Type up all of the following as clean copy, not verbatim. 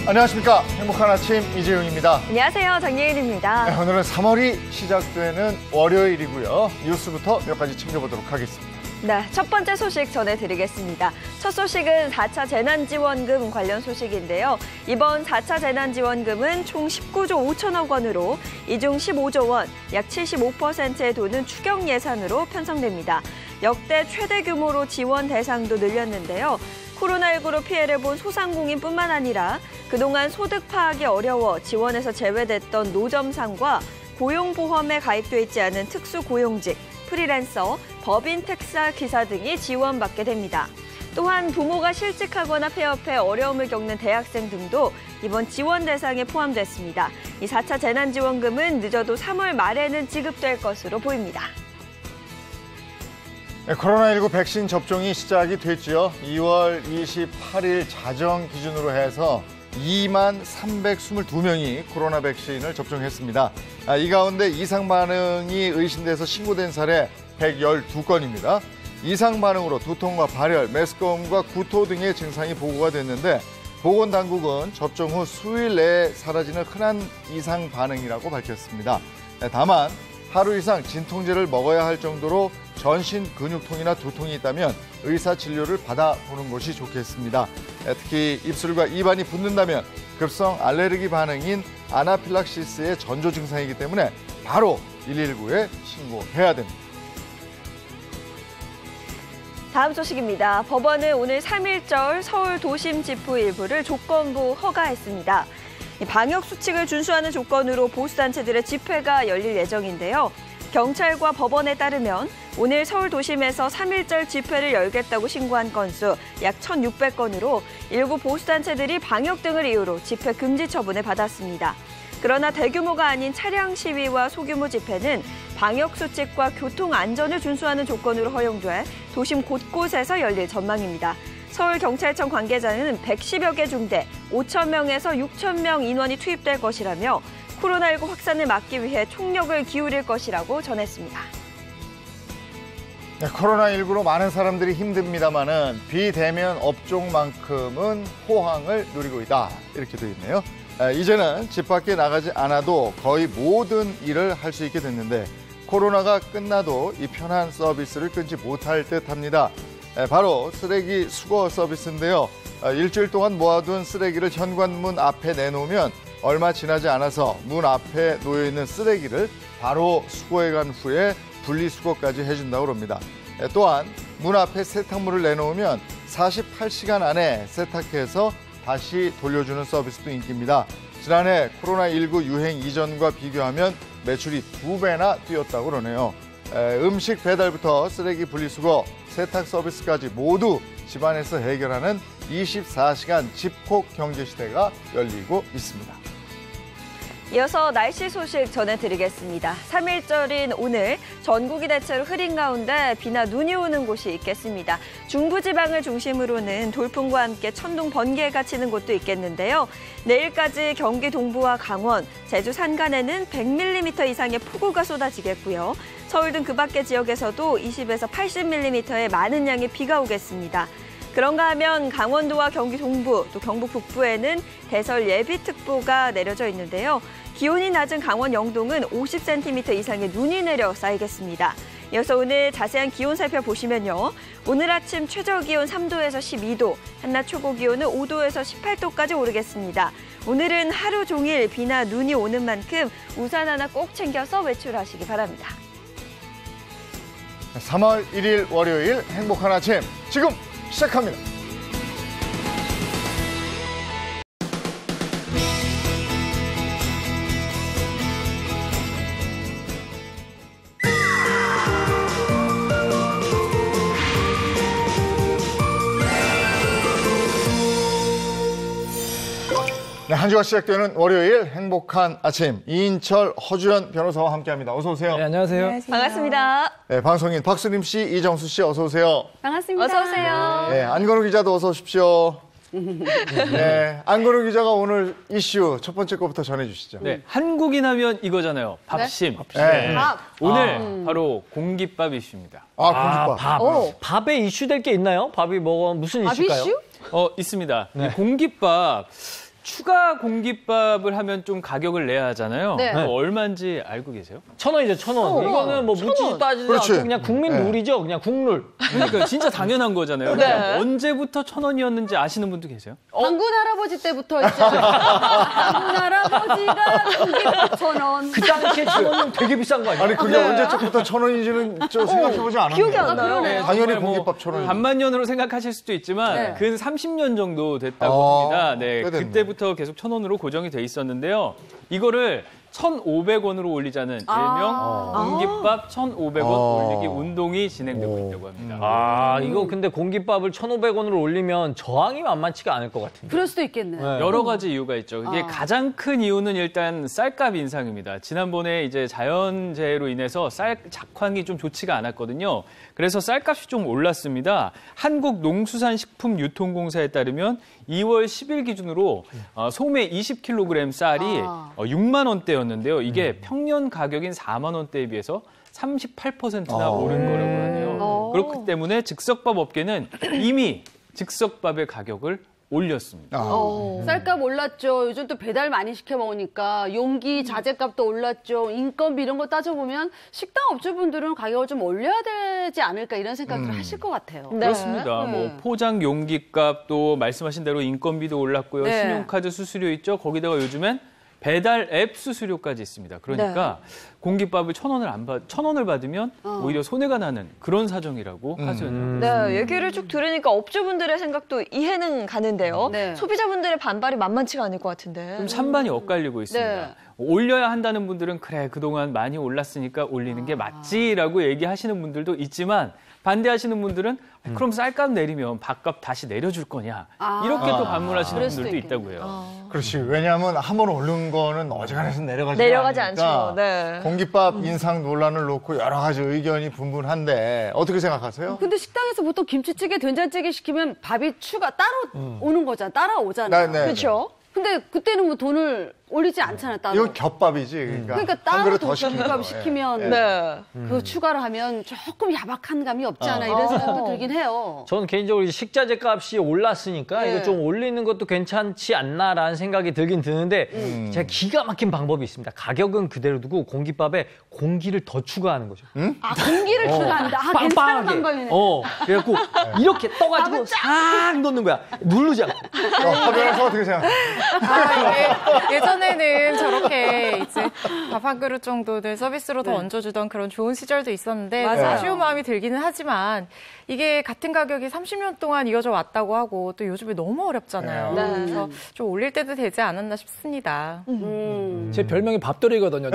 안녕하십니까. 행복한 아침 이재용입니다. 안녕하세요. 정예은입니다. 네, 오늘은 3월이 시작되는 월요일이고요. 뉴스부터 몇 가지 챙겨보도록 하겠습니다. 네, 첫 번째 소식 전해드리겠습니다. 첫 소식은 4차 재난지원금 관련 소식인데요. 이번 4차 재난지원금은 총 19조 5천억 원으로 이 중 15조 원, 약 75%의 돈은 추경 예산으로 편성됩니다. 역대 최대 규모로 지원 대상도 늘렸는데요. 코로나19로 피해를 본 소상공인뿐만 아니라 그동안 소득 파악이 어려워 지원에서 제외됐던 노점상과 고용보험에 가입돼 있지 않은 특수고용직, 프리랜서, 법인 택사 기사 등이 지원받게 됩니다. 또한 부모가 실직하거나 폐업해 어려움을 겪는 대학생 등도 이번 지원 대상에 포함됐습니다. 이 4차 재난지원금은 늦어도 3월 말에는 지급될 것으로 보입니다. 네, 코로나19 백신 접종이 시작이 됐죠. 2월 28일 자정 기준으로 해서 2만 322명이 코로나 백신을 접종했습니다. 이 가운데 이상 반응이 의심돼서 신고된 사례 112건입니다. 이상 반응으로 두통과 발열, 메스꺼움과 구토 등의 증상이 보고가 됐는데 보건당국은 접종 후 수일 내에 사라지는 흔한 이상 반응이라고 밝혔습니다. 다만 하루 이상 진통제를 먹어야 할 정도로 전신 근육통이나 두통이 있다면 의사 진료를 받아보는 것이 좋겠습니다. 특히 입술과 입안이 붓는다면 급성 알레르기 반응인 아나필락시스의 전조 증상이기 때문에 바로 119에 신고해야 됩니다. 다음 소식입니다. 법원은 오늘 3.1절 서울 도심 집회 일부를 조건부 허가했습니다. 방역 수칙을 준수하는 조건으로 보수단체들의 집회가 열릴 예정인데요. 경찰과 법원에 따르면 오늘 서울 도심에서 3.1절 집회를 열겠다고 신고한 건수 약 1,600건으로 일부 보수단체들이 방역 등을 이유로 집회 금지 처분을 받았습니다. 그러나 대규모가 아닌 차량 시위와 소규모 집회는 방역 수칙과 교통 안전을 준수하는 조건으로 허용돼 도심 곳곳에서 열릴 전망입니다. 서울경찰청 관계자는 110여 개 중대 5,000명에서 6,000명 인원이 투입될 것이라며 코로나19 확산을 막기 위해 총력을 기울일 것이라고 전했습니다. 네, 코로나19로 많은 사람들이 힘듭니다만은 비대면 업종만큼은 호황을 누리고 있다. 이렇게 되어 있네요. 이제는 집 밖에 나가지 않아도 거의 모든 일을 할 수 있게 됐는데 코로나가 끝나도 이 편한 서비스를 끊지 못할 듯합니다. 바로 쓰레기 수거 서비스인데요. 일주일 동안 모아둔 쓰레기를 현관문 앞에 내놓으면 얼마 지나지 않아서 문 앞에 놓여있는 쓰레기를 바로 수거해간 후에 분리수거까지 해준다고 합니다. 또한 문 앞에 세탁물을 내놓으면 48시간 안에 세탁해서 다시 돌려주는 서비스도 인기입니다. 지난해 코로나19 유행 이전과 비교하면 매출이 2배나 뛰었다고 그러네요. 음식 배달부터 쓰레기 분리수거, 세탁 서비스까지 모두 집안에서 해결하는 24시간 집콕 경제시대가 열리고 있습니다. 이어서 날씨 소식 전해드리겠습니다. 3.1절인 오늘 전국이 대체로 흐린 가운데 비나 눈이 오는 곳이 있겠습니다. 중부지방을 중심으로는 돌풍과 함께 천둥, 번개가 치는 곳도 있겠는데요. 내일까지 경기 동부와 강원, 제주 산간에는 100mm 이상의 폭우가 쏟아지겠고요. 서울 등 그 밖의 지역에서도 20에서 80mm의 많은 양의 비가 오겠습니다. 그런가 하면 강원도와 경기 동부, 또 경북 북부에는 대설 예비특보가 내려져 있는데요. 기온이 낮은 강원 영동은 50cm 이상의 눈이 내려 쌓이겠습니다. 이어서 오늘 자세한 기온 살펴보시면요. 오늘 아침 최저기온 3도에서 12도, 한낮 최고기온은 5도에서 18도까지 오르겠습니다. 오늘은 하루 종일 비나 눈이 오는 만큼 우산 하나 꼭 챙겨서 외출하시기 바랍니다. 3월 1일 월요일 행복한 아침 지금 시작합니다. 네, 한 주가 시작되는 월요일 행복한 아침, 이인철, 허주연 변호사와 함께합니다. 어서 오세요. 네, 안녕하세요. 반갑습니다. 네, 방송인 박수림 씨, 이정수 씨 어서 오세요. 반갑습니다. 어서 오세요. 네, 안건우 기자도 어서 오십시오. 네, 안건우 기자가 오늘 이슈 첫 번째 거부터 전해주시죠. 네, 한국인 하면 이거잖아요. 밥심. 네. 밥. 오늘 바로 공깃밥 이슈입니다. 공깃밥. 밥. 밥에 이슈될 게 있나요? 밥이 뭐 무슨 밥 이슈일까요? 이슈? 있습니다. 이 공깃밥. 추가 공깃밥을 하면 좀 가격을 내야 하잖아요. 네. 그거 얼마인지 알고 계세요? 1,000원이죠, 1,000원. 이거는 뭐 묻지도 따지도 그렇지. 않고 그냥 국민 네. 룰이죠. 그냥 국룰. 그러니까 진짜 당연한 거잖아요. 네. 언제부터 1,000원이었는지 아시는 분도 계세요? 당군 할아버지 때부터 있죠. 당군 할아버지가 공깃밥 1,000원. 그 당시에 1,000원은 되게 비싼 거 아니에요? 아니 그게 언제쯤부터 1,000원인지는 저 생각해보지 않았네요. 기억이 안 나요. 네, 당연히 정말 뭐 공깃밥 1,000원. 반만년으로 생각하실 수도 있지만 네. 근 30년 정도 됐다고 합니다. 네, 꽤 됐네. 그때부터 계속 1,000원으로 고정이 돼 있었는데요. 이거를 1,500원으로 올리자는 일명 공깃밥 1,500원 올리기 운동이 진행되고 있다고 합니다. 이거 근데 공깃밥을 1,500원으로 올리면 저항이 만만치가 않을 것 같은데. 그럴 수도 있겠네. 여러 가지 이유가 있죠. 이게 가장 큰 이유는 일단 쌀값 인상입니다. 지난번에 이제 자연재해로 인해서 쌀 작황이 좀 좋지가 않았거든요. 그래서 쌀값이 좀 올랐습니다. 한국농수산식품유통공사에 따르면 2월 10일 기준으로 소매 20kg 쌀이 6만 원대였는데요. 이게 평년 가격인 4만 원대에 비해서 38%나 오른 거라고 하네요. 그렇기 때문에 즉석밥 업계는 이미 즉석밥의 가격을 올렸습니다. 쌀값 올랐죠. 요즘 또 배달 많이 시켜 먹으니까 용기, 자재값도 올랐죠. 인건비 이런 거 따져보면 식당 업주분들은 가격을 좀 올려야 되지 않을까 이런 생각을 하실 것 같아요. 네. 그렇습니다. 뭐 포장 용기값도 말씀하신 대로 인건비도 올랐고요. 네. 신용카드 수수료 있죠. 거기다가 요즘엔 배달 앱 수수료까지 있습니다. 그러니까 공깃밥을 1,000원을 받으면 오히려 손해가 나는 그런 사정이라고 하죠. 네, 얘기를 쭉 들으니까 업주분들의 생각도 이해는 가는데요. 네. 소비자분들의 반발이 만만치가 않을 것 같은데. 좀 찬반이 엇갈리고 있습니다. 네. 올려야 한다는 분들은 그래 그동안 많이 올랐으니까 올리는 게 맞지라고 얘기하시는 분들도 있지만 반대하시는 분들은 그럼 쌀값 내리면 밥값 다시 내려줄 거냐 이렇게 또 반문하시는 그럴 수도 분들도 있겠네. 있다고 해요. 그렇지. 왜냐하면 한 번 오른 거는 어지간해서 내려가지 않으니까 않죠. 네. 공깃밥 인상 논란을 놓고 여러 가지 의견이 분분한데 어떻게 생각하세요? 근데 식당에서 보통 김치찌개, 된장찌개 시키면 밥이 추가 따로 오는 거잖아. 따라오잖아요. 네. 그렇죠. 근데 그때는 뭐 돈을 올리지 않잖아요. 따로. 이건 겹밥이지. 그러니까, 한 따로 그릇 더 시키는 김밥 거. 시키면 네. 그 추가를 하면 조금 야박한 감이 없지 않아 이런 생각도 들긴 해요. 저는 개인적으로 이제 식자재 값이 올랐으니까 네. 이거 좀 올리는 것도 괜찮지 않나라는 생각이 들긴 드는데 제가 기가 막힌 방법이 있습니다. 가격은 그대로 두고 공깃밥에 공기를 더 추가하는 거죠. 아 공기를 추가한다. 아, 괜찮은 방법이네. 그래갖고 이렇게 떠가지고 싹 넣는 거야. 누르지 않고. 화면에서 어떻게 생각해요? 예전에는 저렇게 이제 밥 한 그릇 정도를 서비스로 더 얹어주던 그런 좋은 시절도 있었는데 맞아요. 아쉬운 마음이 들기는 하지만 이게 같은 가격이 30년 동안 이어져 왔다고 하고 또 요즘에 너무 어렵잖아요. 네. 그래서 좀 올릴 때도 되지 않았나 싶습니다. 제 별명이 밥돌이거든요.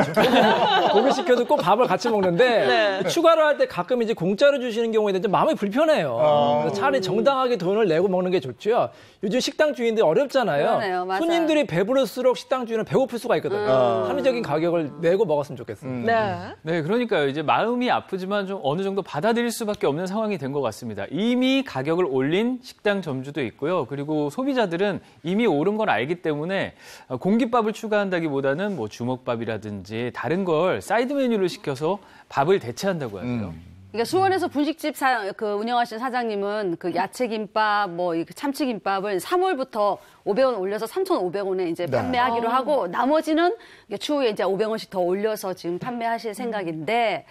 고기 시켜도 꼭 밥을 같이 먹는데 추가로 할 때 가끔 이제 공짜로 주시는 경우에 좀 마음이 불편해요. 그래서 차라리 정당하게 돈을 내고 먹는 게 좋죠. 요즘 식당 주인들이 어렵잖아요. 그러네요. 맞아요. 손님들이 배부를수록 식당 주인은 배고플 수가 있거든요. 합리적인 가격을 내고 먹었으면 좋겠습니다. 네. 네, 그러니까요. 이제 마음이 아프지만 좀 어느 정도 받아들일 수밖에 없는 상황이 된 것 같습니다. 이미 가격을 올린 식당 점주도 있고요. 그리고 소비자들은 이미 오른 걸 알기 때문에 공깃밥을 추가한다기보다는 뭐 주먹밥이라든지 다른 걸 사이드 메뉴를 시켜서 밥을 대체한다고 하고요. 그러니까 수원에서 분식집 운영하시는 사장님은 그 야채김밥, 뭐 참치김밥을 3월부터 500원 올려서 3,500원에 이제 판매하기로 하고 나머지는 추후에 이제 500원씩 더 올려서 지금 판매하실 생각인데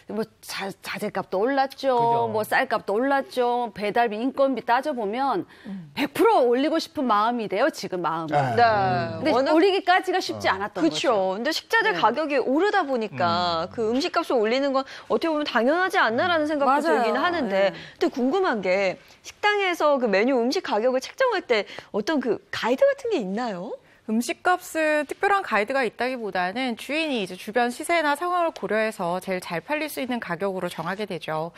뭐 자재값도 올랐죠. 그죠. 뭐 쌀값도 올랐죠. 배달비, 인건비 따져보면 100% 올리고 싶은 마음이 돼요. 지금 마음은. 네. 근데 올리기까지가 쉽지 않았던 거죠. 그렇죠. 근데 식자재 가격이 오르다 보니까 그 음식값을 올리는 건 어떻게 보면 당연하지 않나라는 생각도 맞아요. 들긴 하는데 근데 궁금한 게 식당에서 그 메뉴 음식 가격을 책정할 때 어떤 그 가이드 같은 게 있나요? 음식값은 특별한 가이드가 있다기보다는 주인이 이제 주변 시세나 상황을 고려해서 제일 잘 팔릴 수 있는 가격으로 정하게 되죠.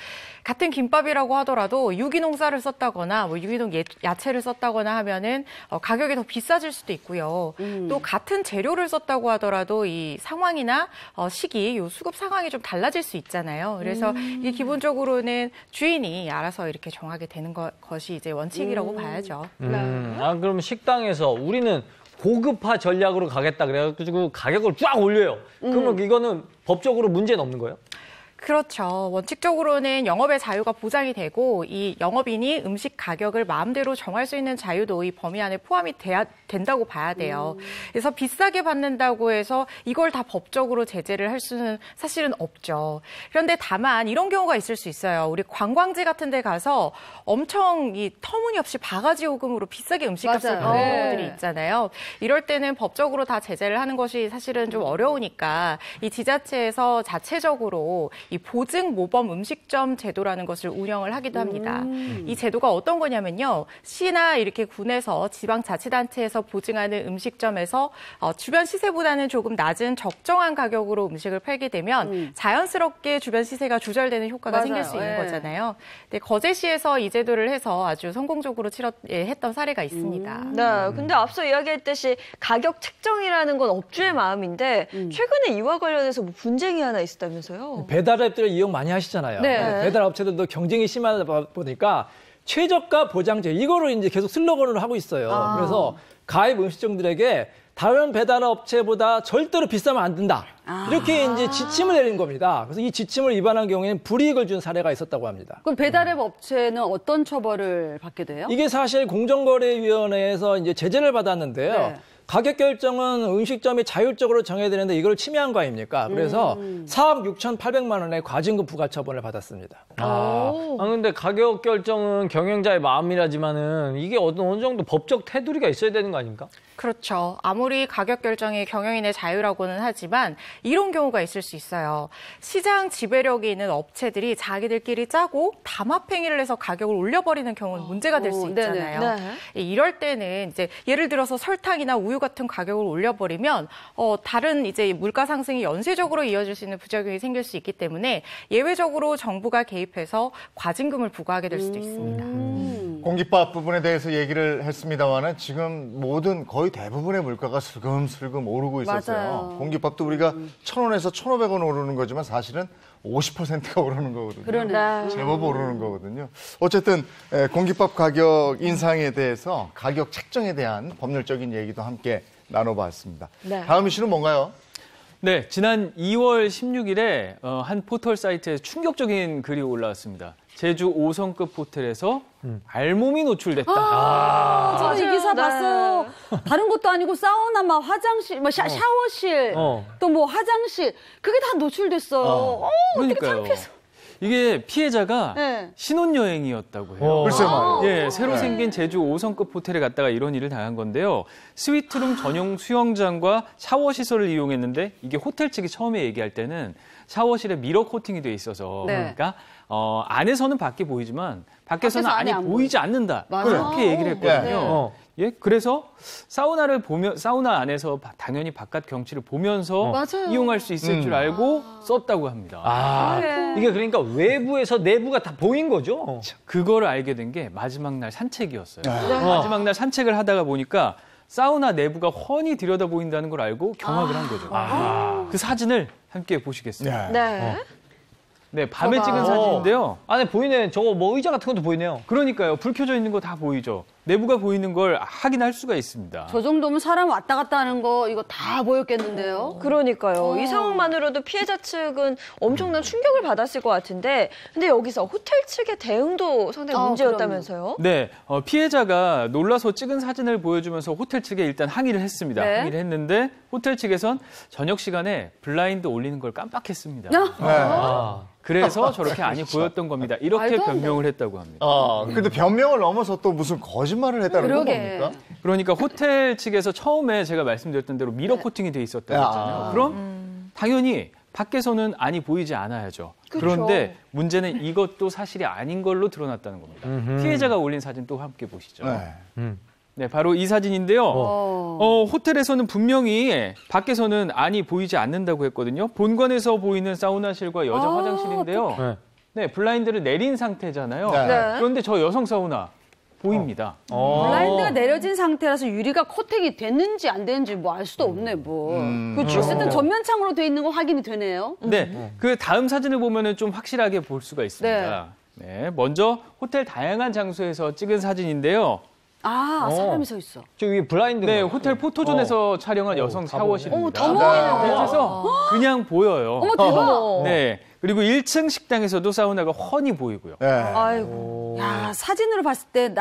같은 김밥이라고 하더라도 유기농 쌀을 썼다거나 뭐 유기농 야채를 썼다거나 하면은 가격이 더 비싸질 수도 있고요. 또 같은 재료를 썼다고 하더라도 이 상황이나 시기, 요 수급 상황이 좀 달라질 수 있잖아요. 그래서 이게 기본적으로는 주인이 알아서 이렇게 정하게 되는 것이 이제 원칙이라고 봐야죠. 그럼 식당에서 우리는 고급화 전략으로 가겠다 그래가지고 가격을 쫙 올려요. 그러면 이거는 법적으로 문제는 없는 거예요? 그렇죠. 원칙적으로는 영업의 자유가 보장이 되고 이 영업인이 음식 가격을 마음대로 정할 수 있는 자유도 이 범위 안에 포함이 된다고 봐야 돼요. 그래서 비싸게 받는다고 해서 이걸 다 법적으로 제재를 할 수는 사실은 없죠. 그런데 다만 이런 경우가 있을 수 있어요. 우리 관광지 같은 데 가서 엄청 이 터무니없이 바가지 요금으로 비싸게 음식값을 받는 경우들이 있잖아요. 이럴 때는 법적으로 다 제재를 하는 것이 사실은 좀 어려우니까 이 지자체에서 자체적으로 이 보증 모범 음식점 제도라는 것을 운영을 하기도 합니다. 이 제도가 어떤 거냐면요. 시나 이렇게 군에서 지방자치단체에서 보증하는 음식점에서 주변 시세보다는 조금 낮은 적정한 가격으로 음식을 팔게 되면 자연스럽게 주변 시세가 조절되는 효과가 생길 수 있는 거잖아요. 근데 거제시에서 이 제도를 해서 아주 성공적으로 했던 사례가 있습니다. 네, 근데 앞서 이야기했듯이 가격 책정이라는 건 업주의 마음인데 최근에 이와 관련해서 뭐 분쟁이 하나 있었다면서요? 배달앱들을 이용 많이 하시잖아요. 네. 배달업체들도 경쟁이 심하다 보니까 최저가 보장제 이거를 이제 계속 슬로건으로 하고 있어요. 그래서 가입 음식점들에게 다른 배달업체보다 절대로 비싸면 안 된다. 이렇게 이제 지침을 내린 겁니다. 그래서 이 지침을 위반한 경우에는 불이익을 준 사례가 있었다고 합니다. 그럼 배달앱 업체는 어떤 처벌을 받게 돼요? 이게 사실 공정거래위원회에서 이제 제재를 받았는데요. 네. 가격 결정은 음식점이 자율적으로 정해야 되는데 이걸 침해한 거 아닙니까? 그래서 4억 6,800만 원의 과징금 부과 처분을 받았습니다. 근데 가격 결정은 경영자의 마음이라지만은 이게 어느 정도 법적 테두리가 있어야 되는 거 아닙니까? 그렇죠. 아무리 가격 결정이 경영인의 자유라고는 하지만 이런 경우가 있을 수 있어요. 시장 지배력이 있는 업체들이 자기들끼리 짜고 담합행위를 해서 가격을 올려버리는 경우는 문제가 될 수 있잖아요. 이럴 때는 이제 예를 들어서 설탕이나 우유 같은 가격을 올려버리면 다른 이제 물가 상승이 연쇄적으로 이어질 수 있는 부작용이 생길 수 있기 때문에 예외적으로 정부가 개입해서 과징금을 부과하게 될 수도 있습니다. 공깃밥 부분에 대해서 얘기를 했습니다만은 지금 거의 대부분의 물가가 슬금슬금 오르고 있었어요. 맞아요. 공깃밥도 우리가 1,000원에서 1,500원 오르는 거지만 사실은 50%가 오르는 거거든요. 그러네. 제법 오르는 거거든요. 어쨌든 공깃밥 가격 인상에 대해서 가격 책정에 대한 법률적인 얘기도 함께 나눠봤습니다. 네. 다음 이슈는 뭔가요? 네, 지난 2월 16일에 한 포털 사이트에 충격적인 글이 올라왔습니다. 제주 5성급 호텔에서 알몸이 노출됐다. 저는 이 기사 네. 봤어요. 다른 것도 아니고 사우나, 막 화장실, 막 샤워실, 또 뭐 화장실 그게 다 노출됐어요. 어떻게 그러니까요. 창피해서. 이게 피해자가 네. 신혼여행이었다고 해요. 글쎄 말이에요. 예, 새로 생긴 제주 5성급 호텔에 갔다가 이런 일을 당한 건데요. 스위트룸 전용 수영장과 샤워 시설을 이용했는데 이게 호텔 측이 처음에 얘기할 때는 샤워실에 미러 코팅이 돼 있어서 네. 그러니까 안에서는 밖이 보이지만 밖에서는 밖에서 안이 안이 안 보이지 않는다. 맞아요. 그렇게 얘기를 했거든요. 예, 그래서 사우나 안에서 당연히 바깥 경치를 보면서 맞아요. 이용할 수 있을 줄 알고 썼다고 합니다. 이게 그러니까 외부에서 내부가 다 보인 거죠? 그거를 알게 된 게 마지막 날 산책이었어요. 마지막 날 산책을 하다가 보니까 사우나 내부가 훤히 들여다 보인다는 걸 알고 경악을 한 거죠. 그 사진을 함께 보시겠습니다. 네. 네, 밤에 찍은 사진인데요. 안에 보이네. 저거 뭐 의자 같은 것도 보이네요. 그러니까요. 불 켜져 있는 거 다 보이죠. 내부가 보이는 걸 확인할 수가 있습니다. 저 정도면 사람 왔다 갔다 하는 거 이거 다 보였겠는데요? 그러니까요. 이 상황만으로도 피해자 측은 엄청난 충격을 받았을 것 같은데 근데 여기서 호텔 측의 대응도 상당히 문제였다면서요? 네, 피해자가 놀라서 찍은 사진을 보여주면서 호텔 측에 일단 항의를 했습니다. 네. 항의를 했는데 호텔 측에선 저녁 시간에 블라인드 올리는 걸 깜빡했습니다. 그래서 저렇게 안이 보였던 겁니다. 이렇게 말도 안 돼. 변명을 했다고 합니다. 근데 변명을 넘어서 또 무슨 거짓말을 했다는 건 그러게. 뭡니까? 그러니까 호텔 측에서 처음에 제가 말씀드렸던 대로 미러 코팅이 돼 있었다고 했잖아요. 그럼 당연히 밖에서는 안이 보이지 않아야죠. 그런데 문제는 이것도 사실이 아닌 걸로 드러났다는 겁니다. 피해자가 올린 사진 또 함께 보시죠. 네. 네, 바로 이 사진인데요. 호텔에서는 분명히 밖에서는 안이 보이지 않는다고 했거든요. 본관에서 보이는 사우나실과 여자 화장실인데요. 네, 블라인드를 내린 상태잖아요. 네. 그런데 저 여성 사우나 보입니다. 블라인드가 내려진 상태라서 유리가 코팅이 됐는지 안 됐는지 뭐 알 수도 없네 뭐. 그렇죠. 어쨌든 전면창으로 돼 있는 거 확인이 되네요. 네, 그 다음 사진을 보면은 좀 확실하게 볼 수가 있습니다. 네, 먼저 호텔 다양한 장소에서 찍은 사진인데요. 사람이 서 있어. 저 위에 블라인드. 네, 호텔 포토존에서 촬영한 여성 샤워실입니다. 더 보이네. 그래서 그냥 보여요. 어머 대박. 네, 그리고 1층 식당에서도 사우나가 훤히 보이고요. 네. 아이고. 야 사진으로 봤을 때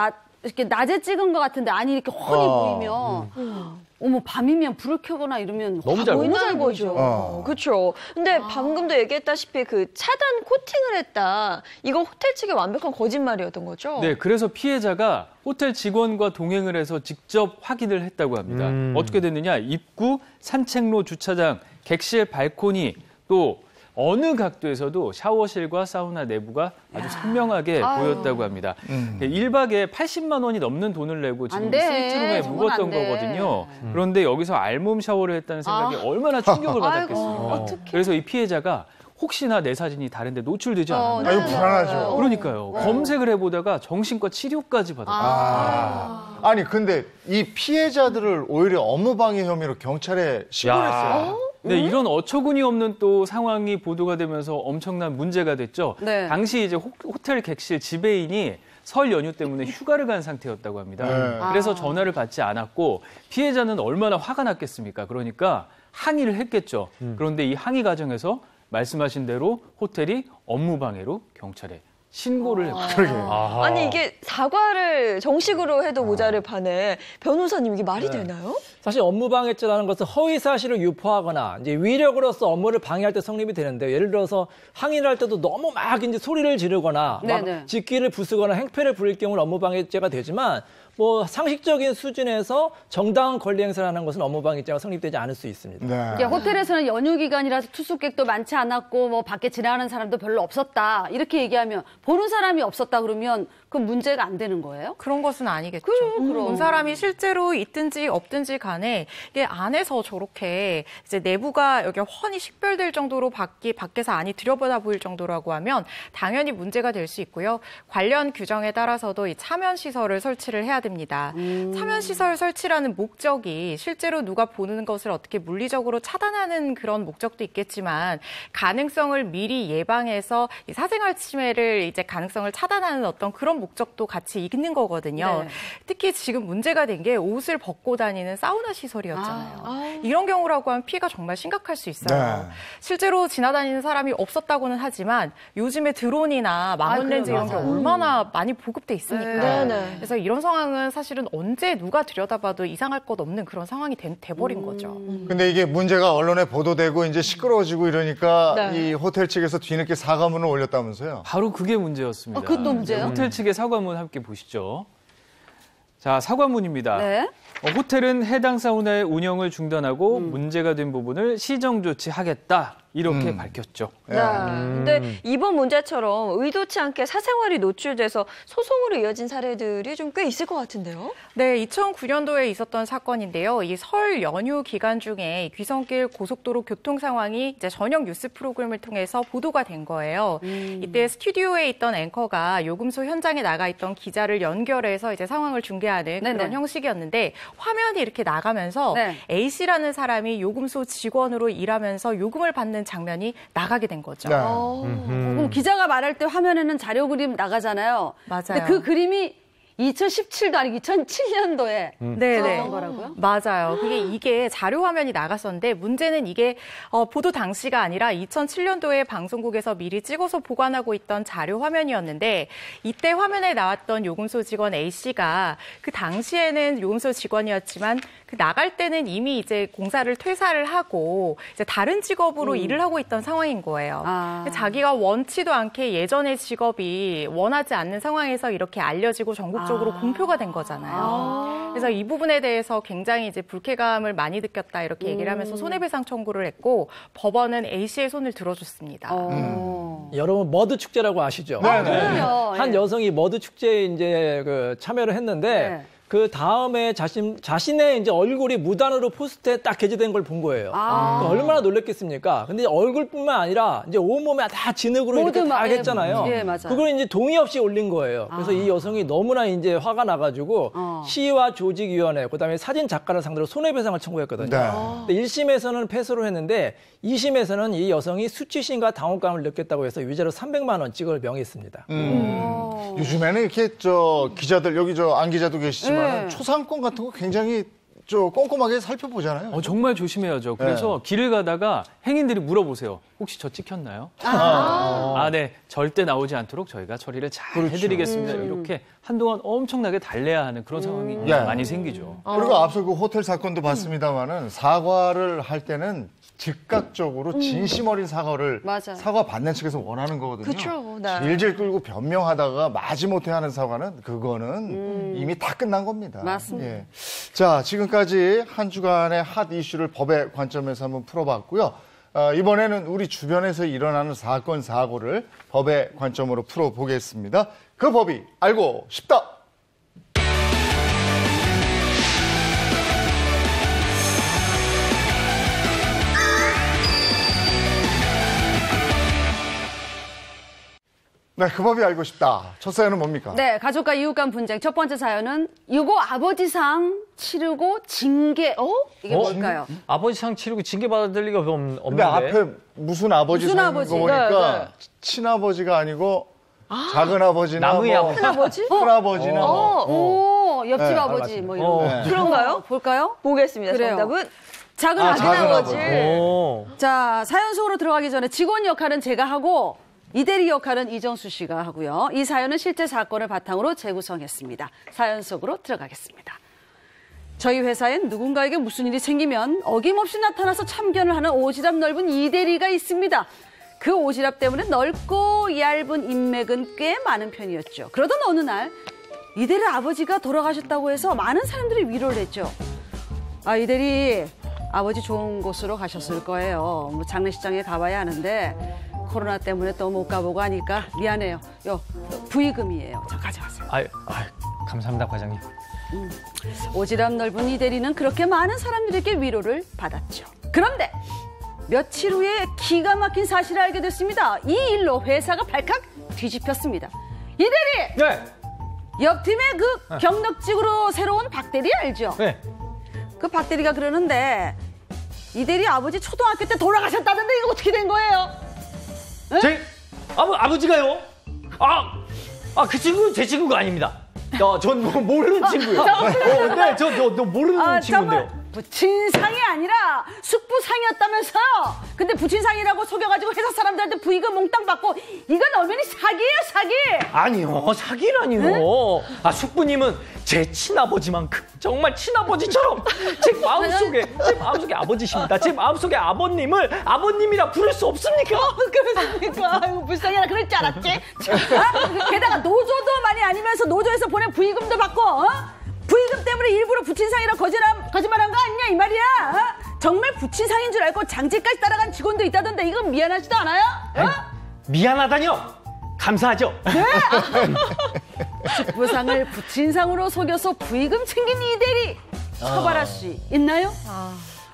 이렇게 낮에 찍은 것 같은데 안이 이렇게 훤히 보이면 어머 밤이면 불을 켜거나 이러면 너무 잘 너무 잘 보이죠. 그렇죠. 근데 방금도 얘기했다시피 그 차단 코팅을 했다. 이거 호텔 측의 완벽한 거짓말이었던 거죠? 네, 그래서 피해자가 호텔 직원과 동행을 해서 직접 확인을 했다고 합니다. 어떻게 됐느냐? 입구, 산책로, 주차장, 객실, 발코니, 또 어느 각도에서도 샤워실과 사우나 내부가 아주 선명하게 보였다고 합니다. 1박에 80만 원이 넘는 돈을 내고 지금 안 돼. 스위트룸에 저건 묵었던 안 돼. 거거든요. 그런데 여기서 알몸 샤워를 했다는 생각이 얼마나 충격을 받았겠습니까? 어떡해. 그래서 이 피해자가 혹시나 내 사진이 다른 데 노출되지 않았나. 이거 불안하죠. 그러니까요. 검색을 해보다가 정신과 치료까지 받았어요. 아니 근데 이 피해자들을 오히려 업무방해 혐의로 경찰에 신고했어요. 네, 이런 어처구니 없는 또 상황이 보도가 되면서 엄청난 문제가 됐죠. 네. 당시 이제 호텔 객실 지배인이 설 연휴 때문에 휴가를 간 상태였다고 합니다. 네. 그래서 전화를 받지 않았고 피해자는 얼마나 화가 났겠습니까? 그러니까 항의를 했겠죠. 그런데 이 항의 과정에서 말씀하신 대로 호텔이 업무방해로 경찰에 신고를 했거든요. 아니 이게 사과를 정식으로 해도 모자를 파네. 변호사님 이게 말이 되나요? 사실 업무방해죄라는 것은 허위 사실을 유포하거나 이제 위력으로서 업무를 방해할 때 성립이 되는데요. 예를 들어서 항의를 할 때도 너무 막 이제 소리를 지르거나 막 네네. 직기를 부수거나 행패를 부릴 경우는 업무방해죄가 되지만 뭐 상식적인 수준에서 정당한 권리 행사를 하는 것은 업무방해죄가 성립되지 않을 수 있습니다. 네. 이게 호텔에서는 연휴 기간이라서 투숙객도 많지 않았고 뭐 밖에 지나가는 사람도 별로 없었다 이렇게 얘기하면 보는 사람이 없었다 그러면 그 문제가 안 되는 거예요? 그런 것은 아니겠죠. 그럼. 본 사람이 실제로 있든지 없든지 간에 이게 안에서 저렇게 이제 내부가 여기 훤히 식별될 정도로 밖에서 안이 들여다보다 보일 정도라고 하면 당연히 문제가 될 수 있고요. 관련 규정에 따라서도 이 차면 시설을 설치를 해야 됩니다. 차면 시설 설치라는 목적이 실제로 누가 보는 것을 어떻게 물리적으로 차단하는 그런 목적도 있겠지만 가능성을 미리 예방해서 이 사생활 침해를 이제 가능성을 차단하는 어떤 그런 목적도 같이 있는 거거든요. 네. 특히 지금 문제가 된 게 옷을 벗고 다니는 사우나 시설이었잖아요. 이런 경우라고 하면 피해가 정말 심각할 수 있어요. 네. 실제로 지나다니는 사람이 없었다고는 하지만 요즘에 드론이나 망원 렌즈 이런 게 얼마나 많이 보급돼 있으니까. 네. 그래서 이런 상황은 사실은 언제 누가 들여다봐도 이상할 것 없는 그런 상황이 돼버린 거죠. 근데 이게 문제가 언론에 보도되고 이제 시끄러워지고 이러니까 네. 이 호텔 측에서 뒤늦게 사과문을 올렸다면서요? 바로 그게 문제였습니다. 그것도 문제요? 호텔 측의 사과문 함께 보시죠. 자, 사과문입니다. 네. 호텔은 해당 사우나의 운영을 중단하고 문제가 된 부분을 시정 조치하겠다. 이렇게 밝혔죠. 네. 근데 이번 문제처럼 의도치 않게 사생활이 노출돼서 소송으로 이어진 사례들이 좀 꽤 있을 것 같은데요. 네, 2009년도에 있었던 사건인데요. 이 설 연휴 기간 중에 귀성길 고속도로 교통 상황이 이제 저녁 뉴스 프로그램을 통해서 보도가 된 거예요. 이때 스튜디오에 있던 앵커가 요금소 현장에 나가 있던 기자를 연결해서 이제 상황을 중계하는 네네. 그런 형식이었는데 화면이 이렇게 나가면서 네. A씨라는 사람이 요금소 직원으로 일하면서 요금을 받는 장면이 나가게 된 거죠. 네. 그럼 기자가 말할 때 화면에는 자료 그림 나가잖아요. 맞아요. 근데 그 그림이 2017도 아니고 2007년도에 네네. 그런 거라고요? 맞아요. 이게 자료 화면이 나갔었는데 문제는 이게 보도 당시가 아니라 2007년도에 방송국에서 미리 찍어서 보관하고 있던 자료 화면이었는데 이때 화면에 나왔던 요금소 직원 A씨가 그 당시에는 요금소 직원이었지만 그 나갈 때는 이미 이제 공사를 퇴사를 하고 이제 다른 직업으로 일을 하고 있던 상황인 거예요. 자기가 원치도 않게 예전의 직업이 원하지 않는 상황에서 이렇게 알려지고 전국적으로 공표가 된 거잖아요. 그래서 이 부분에 대해서 굉장히 이제 불쾌감을 많이 느꼈다 이렇게 얘기를 하면서 손해배상 청구를 했고 법원은 A씨의 손을 들어줬습니다. 여러분 머드 축제라고 아시죠? 네. 그래요. 한 여성이 머드 축제에 이제 그 참여를 했는데 네. 그 다음에 자신의 이제 얼굴이 무단으로 포스트에 딱 게재된 걸 본 거예요. 그러니까 얼마나 놀랬겠습니까? 근데 얼굴뿐만 아니라 이제 온몸에 다 진흙으로 이렇게 다 했잖아요. 예, 맞아요. 그걸 이제 동의 없이 올린 거예요. 그래서 이 여성이 너무나 이제 화가 나가지고 시와 조직위원회, 그다음에 사진 작가를 상대로 손해배상을 청구했거든요. 네. 근데 1심에서는 패소를 했는데 2심에서는 이 여성이 수치심과 당혹감을 느꼈다고 해서 유죄로 300만 원씩을 명했습니다. 요즘에는 이렇게 기자들 여기 안 기자도 계시지만 네. 초상권 같은 거 굉장히 꼼꼼하게 살펴보잖아요. 정말 조심해야죠. 그래서 길을 가다가 행인들이 물어보세요. 혹시 저 찍혔나요? 네. 절대 나오지 않도록 저희가 처리를 잘 해드리겠습니다. 이렇게 한동안 엄청나게 달래야 하는 그런 상황이 많이 생기죠. 그리고 앞서 그 호텔 사건도 봤습니다만은 사과를 할 때는 즉각적으로 진심 어린 사과를 맞아요. 사과 받는 측에서 원하는 거거든요. 그쵸, 네. 질질 끌고 변명하다가 마지못해 하는 사과는 그거는 이미 다 끝난 겁니다. 맞습니다. 예. 자, 지금까지 한 주간의 핫 이슈를 법의 관점에서 한번 풀어봤고요. 이번에는 우리 주변에서 일어나는 사건, 사고를 법의 관점으로 풀어보겠습니다. 그 법이 알고 싶다. 네, 그 법이 알고 싶다. 첫 사연은 뭡니까? 네, 가족과 이웃 간 분쟁. 첫 번째 사연은 이거 아버지상 치르고 징계. 이게 뭘까요? 아버지상 치르고 징계 받을 리가 없는데. 근데 앞에 무슨 아버지 무슨 서 있는 아버지? 거 보니까 네, 친아버지가 아니고 작은 아버지나 나무의 아버지. 큰아버지? 큰아버지나 오, 옆집 네, 아버지 뭐 이런 거. 네. 그런가요? 볼까요? 보겠습니다. 그래요. 정답은 작은 작은 아버지. 아버지. 오. 자, 사연 속으로 들어가기 전에 직원 역할은 제가 하고 이대리 역할은 이정수 씨가 하고요. 이 사연은 실제 사건을 바탕으로 재구성했습니다. 사연 속으로 들어가겠습니다. 저희 회사엔 누군가에게 무슨 일이 생기면 어김없이 나타나서 참견을 하는 오지랖 넓은 이대리가 있습니다. 그 오지랖 때문에 넓고 얇은 인맥은 꽤 많은 편이었죠. 그러던 어느 날 이대리 아버지가 돌아가셨다고 해서 많은 사람들이 위로를 했죠. 이대리 아버지 좋은 곳으로 가셨을 거예요. 뭐 장례식장에 가봐야 하는데 코로나 때문에 또 못 가보고 하니까 미안해요. 부의금이에요. 자, 가져가세요. 감사합니다, 과장님. 오지랖 넓은 이 대리는 그렇게 많은 사람들에게 위로를 받았죠. 그런데 며칠 후에 기가 막힌 사실을 알게 됐습니다. 이 일로 회사가 발칵 뒤집혔습니다. 이 대리! 네. 옆 팀의 그 경력직으로 새로 온 박 대리 알죠? 네. 그 박 대리가 그러는데 이 대리 아버지 초등학교 때 돌아가셨다는데 이거 어떻게 된 거예요? 제 아버지가요? 그 친구는 제 친구가 아닙니다. 전 모르는 친구예요. 네, 저 모르는 친구인데요. 정말 부친상이 아니라 숙부상이었다면서요. 근데 부친상이라고 속여가지고 회사 사람들한테 부의금 몽땅 받고 이건 엄연히 사기예요, 사기. 아니요, 사기라니요. 숙부님은 제 친아버지만큼 정말 친아버지처럼 제 마음속에 아버지십니다. 제 마음속에 아버님을 아버님이라 부를 수 없습니까? 그렇습니까? 아이고, 불쌍해라 그럴 줄 알았지. 게다가 노조도 많이 아니면서 노조에서 보낸 부의금도 받고 부의금 때문에 일부러 부친상이라 거짓말한 거 아니냐 이 말이야. 정말 부친상인 줄 알고 장지까지 따라간 직원도 있다던데 이건 미안하지도 않아요? 미안하다뇨. 감사하죠. 네. 숙부상을 부친상으로 속여서 부의금 챙긴 이 대리 처벌할 수 있나요?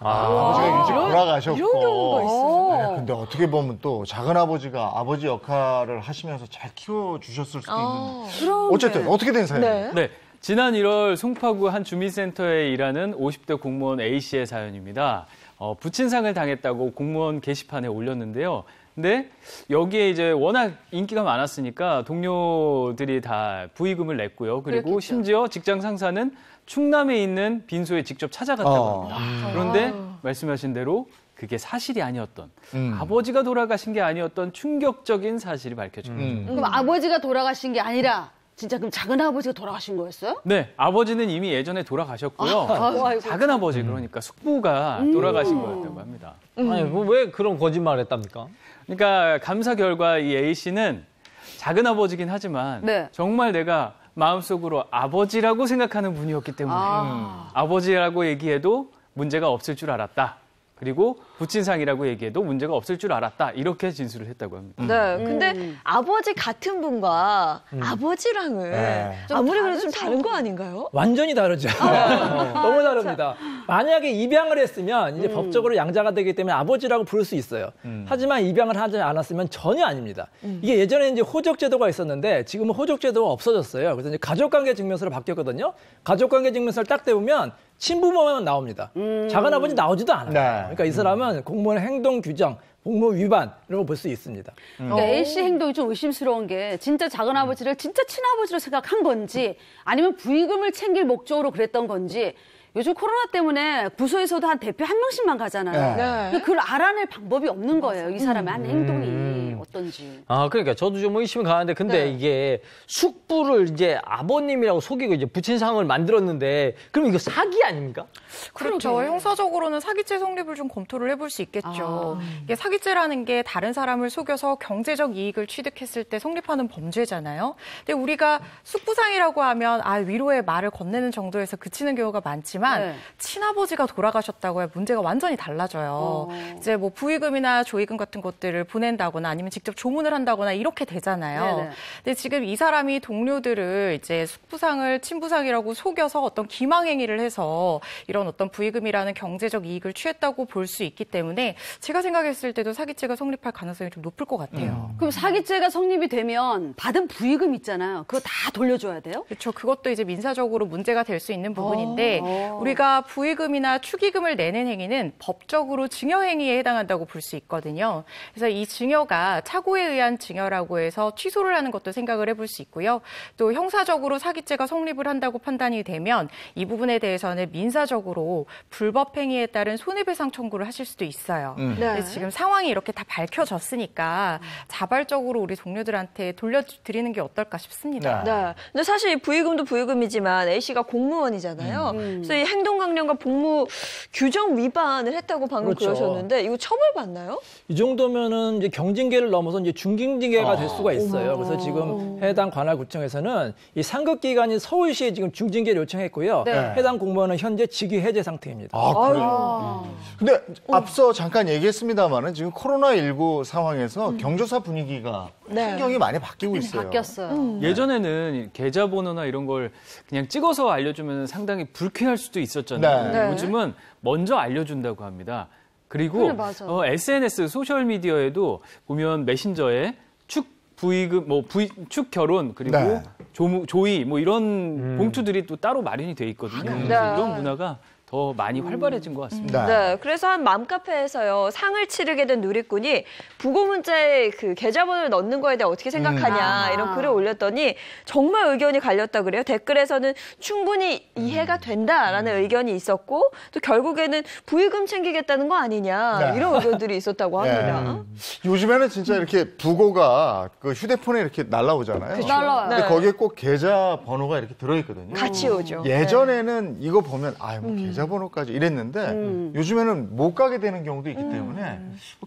아버지가 일찍 돌아가셨고. 이런 경우가 있어요. 근데 어떻게 보면 또 작은 아버지가 아버지 역할을 하시면서 잘 키워주셨을 수도 있는. 어쨌든 어떻게 된 사연이에요? 네. 지난 1월 송파구 한 주민센터에 일하는 50대 공무원 A씨의 사연입니다. 부친상을 당했다고 공무원 게시판에 올렸는데요. 근데 여기에 이제 워낙 인기가 많았으니까 동료들이 다 부의금을 냈고요. 그리고 그렇겠죠. 심지어 직장 상사는 충남에 있는 빈소에 직접 찾아갔다고 합니다. 그런데 말씀하신 대로 그게 사실이 아니었던, 아버지가 돌아가신 게 아니었던 충격적인 사실이 밝혀집니다. 그럼 아버지가 돌아가신 게 아니라 진짜 그럼 작은 아버지가 돌아가신 거였어요? 네, 아버지는 이미 예전에 돌아가셨고요. 아이고. 작은 아버지, 그러니까 숙부가 돌아가신 거였다고 합니다. 아니, 왜 그런 거짓말을 했답니까? 그러니까 감사 결과 이 A씨는 작은 아버지긴 하지만 네. 정말 내가 마음속으로 아버지라고 생각하는 분이었기 때문에 아버지라고 얘기해도 문제가 없을 줄 알았다. 그리고 부친상이라고 얘기해도 문제가 없을 줄 알았다. 이렇게 진술을 했다고 합니다. 네, 근데 아버지 같은 분과 아버지랑은 네. 아무리 그래도 좀 다른 거 아닌가요? 완전히 다르죠. 너무 다릅니다. 만약에 입양을 했으면 이제 법적으로 양자가 되기 때문에 아버지라고 부를 수 있어요. 하지만 입양을 하지 않았으면 전혀 아닙니다. 이게 예전에 이제 호적제도가 있었는데 지금은 호적제도가 없어졌어요. 그래서 이제 가족관계 증명서로 바뀌었거든요. 가족관계 증명서를 딱 떼보면 친부모만 나옵니다. 작은아버지 나오지도 않아요. 네. 그러니까 이 사람은 공무원 행동 규정, 공무 위반 이런 거 볼 수 있습니다. 그러니까 A씨 행동이 좀 의심스러운 게 진짜 작은아버지를 진짜 친아버지로 생각한 건지 아니면 부의금을 챙길 목적으로 그랬던 건지 요즘 코로나 때문에 부서에서도 한 대표 한 명씩만 가잖아요. 네. 그걸 알아낼 방법이 없는 거예요. 이 사람의 한 행동이 어떤지. 아, 그러니까 저도 좀 의심이 가는데 근데 네. 이게 숙부를 이제 아버님이라고 속이고 이제 부친상을 만들었는데 그럼 이거 사기 아닙니까? 그렇죠. 그러게. 형사적으로는 사기죄 성립을 좀 검토를 해볼 수 있겠죠. 이게 사기죄라는 게 다른 사람을 속여서 경제적 이익을 취득했을 때 성립하는 범죄잖아요. 근데 우리가 숙부상이라고 하면 위로의 말을 건네는 정도에서 그치는 경우가 많지만 네. 친아버지가 돌아가셨다고 해 문제가 완전히 달라져요. 이제 뭐 부의금이나 조의금 같은 것들을 보낸다거나 아니면 직접 조문을 한다거나 이렇게 되잖아요. 네네. 근데 지금 이 사람이 동료들을 이제 숙부상을 친부상이라고 속여서 어떤 기망행위를 해서 이런 어떤 부의금이라는 경제적 이익을 취했다고 볼 수 있기 때문에 제가 생각했을 때도 사기죄가 성립할 가능성이 좀 높을 것 같아요. 그럼 사기죄가 성립이 되면 받은 부의금 있잖아요. 그거 다 돌려줘야 돼요? 그렇죠. 그것도 이제 민사적으로 문제가 될 수 있는 부분인데 우리가 부의금이나 축의금을 내는 행위는 법적으로 증여 행위에 해당한다고 볼 수 있거든요. 그래서 이 증여가 착오에 의한 증여라고 해서 취소를 하는 것도 생각을 해볼 수 있고요. 또 형사적으로 사기죄가 성립을 한다고 판단이 되면 이 부분에 대해서는 민사적으로 불법 행위에 따른 손해배상 청구를 하실 수도 있어요. 근데 지금 상황이 이렇게 다 밝혀졌으니까 자발적으로 우리 동료들한테 돌려드리는 게 어떨까 싶습니다. 네. 근데 사실 부의금도 부의금이지만 A씨가 공무원이잖아요. 그래서 이 행동강령과 복무 규정 위반을 했다고 방금 그렇죠. 그러셨는데 이거 처벌받나요? 이 정도면은 이제 경징계를 넘어서 이제 중징계가 될 수가 있어요. 그래서 지금 해당 관할구청에서는 이 상급 기관인 서울시에 지금 중징계를 요청했고요. 네. 해당 공무원은 현재 직위 해제 상태입니다. 그래요? 근데 앞서 잠깐 얘기했습니다만은 지금 코로나19 상황에서 경조사 분위기가 환경이 많이 바뀌고 있어요. 바뀌었어요. 예전에는 계좌번호나 이런 걸 그냥 찍어서 알려주면 상당히 불쾌할 수도 있었잖아요. 네. 요즘은 먼저 알려준다고 합니다. 그리고 그래, 맞아. SNS, 소셜미디어에도 보면 메신저에 축 부의금, 축 결혼, 그리고 네. 조의, 이런 봉투들이 또 따로 마련이 돼 있거든요. 그래서 이런 문화가 더 많이 활발해진 것 같습니다. 네, 그래서 한 맘카페에서요 상을 치르게 된 누리꾼이 부고 문자에 그 계좌번호를 넣는 거에 대해 어떻게 생각하냐 이런 글을 올렸더니 정말 의견이 갈렸다 그래요. 댓글에서는 충분히 이해가 된다라는 의견이 있었고 또 결국에는 부의금 챙기겠다는 거 아니냐 이런 의견들이 있었다고 합니다. 요즘에는 진짜 이렇게 부고가 그 휴대폰에 이렇게 날라오잖아요. 날라와요. 근데 거기에 꼭 계좌 번호가 이렇게 들어있거든요. 같이 오죠. 예전에는 이거 보면 계좌번호까지 이랬는데 요즘에는 못 가게 되는 경우도 있기 때문에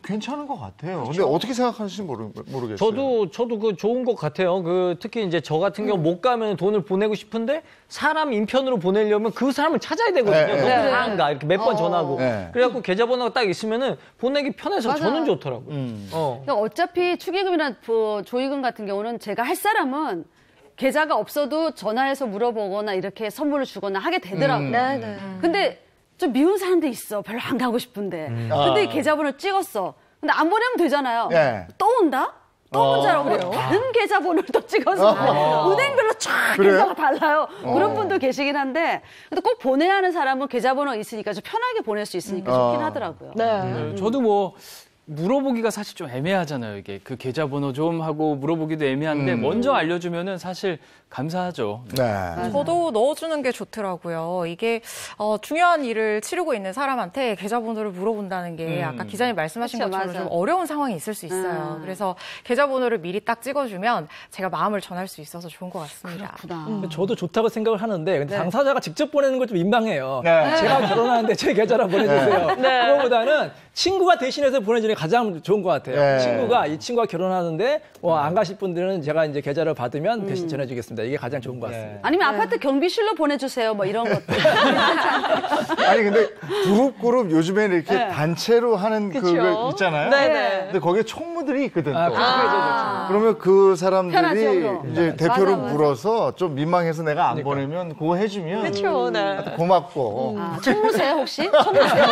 괜찮은 것 같아요. 근데 어떻게 생각하시는지 모르겠어요. 저도 그 좋은 것 같아요. 그 특히 이제 저 같은 경우 못 가면 돈을 보내고 싶은데 사람 인편으로 보내려면 그 사람을 찾아야 되거든요. 네. 너무 상한가 이렇게 몇 번 전화하고. 네. 그래갖고 계좌번호가 딱 있으면은 보내기 편해서 맞아요. 저는 좋더라고요. 그러니까 어차피 축의금이나 조의금 같은 경우는 제가 할 사람은 계좌가 없어도 전화해서 물어보거나 이렇게 선물을 주거나 하게 되더라고요. 근데 좀 미운 사람도 있어. 별로 안 가고 싶은데. 근데 이 계좌번호를 찍었어. 근데 안 보내면 되잖아요. 네. 또 온다? 또 문자라고 다른 계좌번호를 또 찍어서 은행별로 쫙 계좌가 달라요. 그런 분도 계시긴 한데 근데 꼭 보내야 하는 사람은 계좌번호 있으니까 좀 편하게 보낼 수 있으니까 좋긴 하더라고요. 네, 저도 물어보기가 사실 좀 애매하잖아요. 이게 그 계좌번호 좀 하고 물어보기도 애매한데 먼저 알려주면은 사실 감사하죠. 네. 저도 넣어주는 게 좋더라고요. 이게 중요한 일을 치르고 있는 사람한테 계좌번호를 물어본다는 게 아까 기자님 말씀하신 그쵸, 것처럼 맞아. 좀 어려운 상황이 있을 수 있어요. 그래서 계좌번호를 미리 딱 찍어주면 제가 마음을 전할 수 있어서 좋은 것 같습니다. 저도 좋다고 생각을 하는데 근데 당사자가 직접 보내는 건 좀 민망해요. 네. 제가 결혼하는데 제 계좌로 보내주세요. 그거보다는 친구가 대신해서 보내주는 게 가장 좋은 것 같아요. 예. 이 친구가 결혼하는데 안 가실 분들은 제가 이제 계좌를 받으면 대신 전해주겠습니다. 이게 가장 좋은 것 같습니다. 아니면 아파트 경비실로 보내주세요. 뭐 이런 것도. 아니 근데 그룹 요즘에 이렇게 단체로 하는 그거 있잖아요. 네네. 근데 거기에 총무들이 있거든. 또. 아, 그러면 그 사람들이 편하죠, 이제 대표로 맞아. 물어서 좀 민망해서 내가 안 보내면 그거 해주면 그렇죠. 네. 고맙고 총무세요 혹시? 총무세요?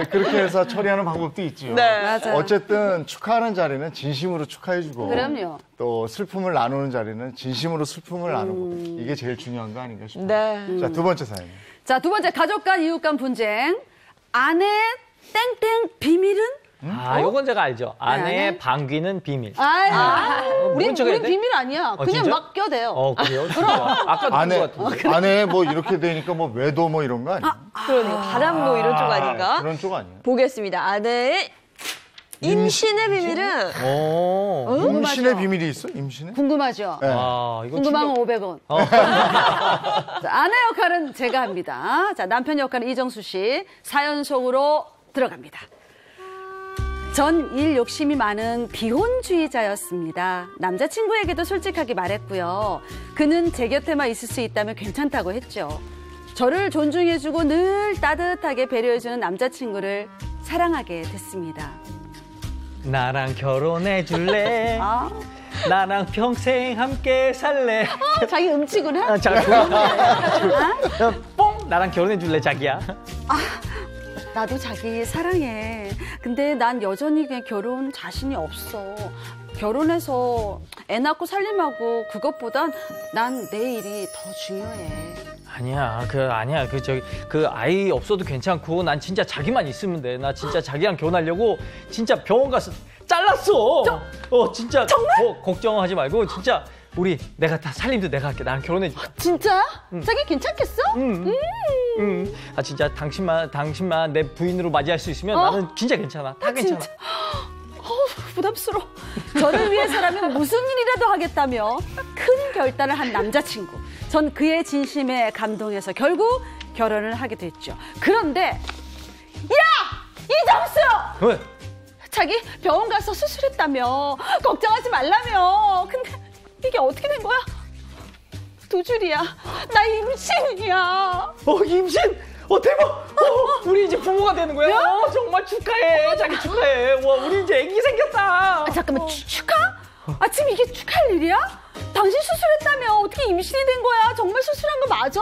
그렇게 해서 처리하는 방법도 있죠. 네. 맞아요. 어쨌든 축하하는 자리는 진심으로 축하해주고 그럼요. 또 슬픔을 나누는 자리는 진심으로 슬픔을 나누고 이게 제일 중요한 거 아닌가 싶어요. 네. 자, 두 번째 사연. 자, 두 번째 가족 간 이웃 간 분쟁. 아내 땡땡 비밀은? 요건 제가 알죠. 아내의 아내? 방귀는 비밀. 우린 척해야 돼? 비밀 아니야. 그냥 진짜? 막 껴대요. 그래요? 아까도 아내, 것 같은데. 아내 뭐 이렇게 되니까 뭐 외도 뭐 이런 거 아니에요? 그러니까 바람 뭐 이런 쪽 아닌가? 그런 쪽 아니에요? 보겠습니다. 아내의 임신의 비밀은 임신의 비밀이 있어? 임신의? 궁금하죠? 네. 이거 궁금하면 500원. 자, 아내 역할은 제가 합니다. 자, 남편 역할은 이정수 씨. 사연 속으로 들어갑니다. 전 일 욕심이 많은 비혼주의자였습니다. 남자친구에게도 솔직하게 말했고요. 그는 제 곁에만 있을 수 있다면 괜찮다고 했죠. 저를 존중해주고 늘 따뜻하게 배려해주는 남자친구를 사랑하게 됐습니다. 나랑 결혼해 줄래? 아, 나랑 평생 함께 살래? 자기 음치구나? 자, 뽕! 나랑 결혼해 줄래, 자기야? 나도 자기 사랑해. 근데 난 여전히 그냥 결혼 자신이 없어. 결혼해서 애 낳고 살림하고 그것보단 난 내 일이 더 중요해. 아니야, 그 아이 없어도 괜찮고, 난 진짜 자기만 있으면 돼. 나 진짜 자기랑 결혼하려고 진짜 병원 가서 잘랐어. 진짜. 정말? 걱정하지 말고, 진짜. 내가 다 살림도 내가 할게. 나랑 결혼해 줘. 진짜? 자기 괜찮겠어? 진짜 당신만 내 부인으로 맞이할 수 있으면 나는 진짜 괜찮아. 다 괜찮아. 진짜? 부담스러워. 저를 위해서라면 무슨 일이라도 하겠다며 큰 결단을 한 남자친구. 전 그의 진심에 감동해서 결국 결혼을 하게 됐죠. 그런데 야! 이정수! 왜? 자기 병원 가서 수술했다며. 걱정하지 말라며. 근데 이게 어떻게 된 거야? 2줄이야. 나 임신이야. 임신? 대박! 우리 이제 부모가 되는 거야? 정말 축하해. 자기 축하해. 우리 이제 애기 생겼다. 잠깐만, 축하? 지금 이게 축하할 일이야? 당신 수술했다며. 어떻게 임신이 된 거야? 정말 수술한 거 맞아?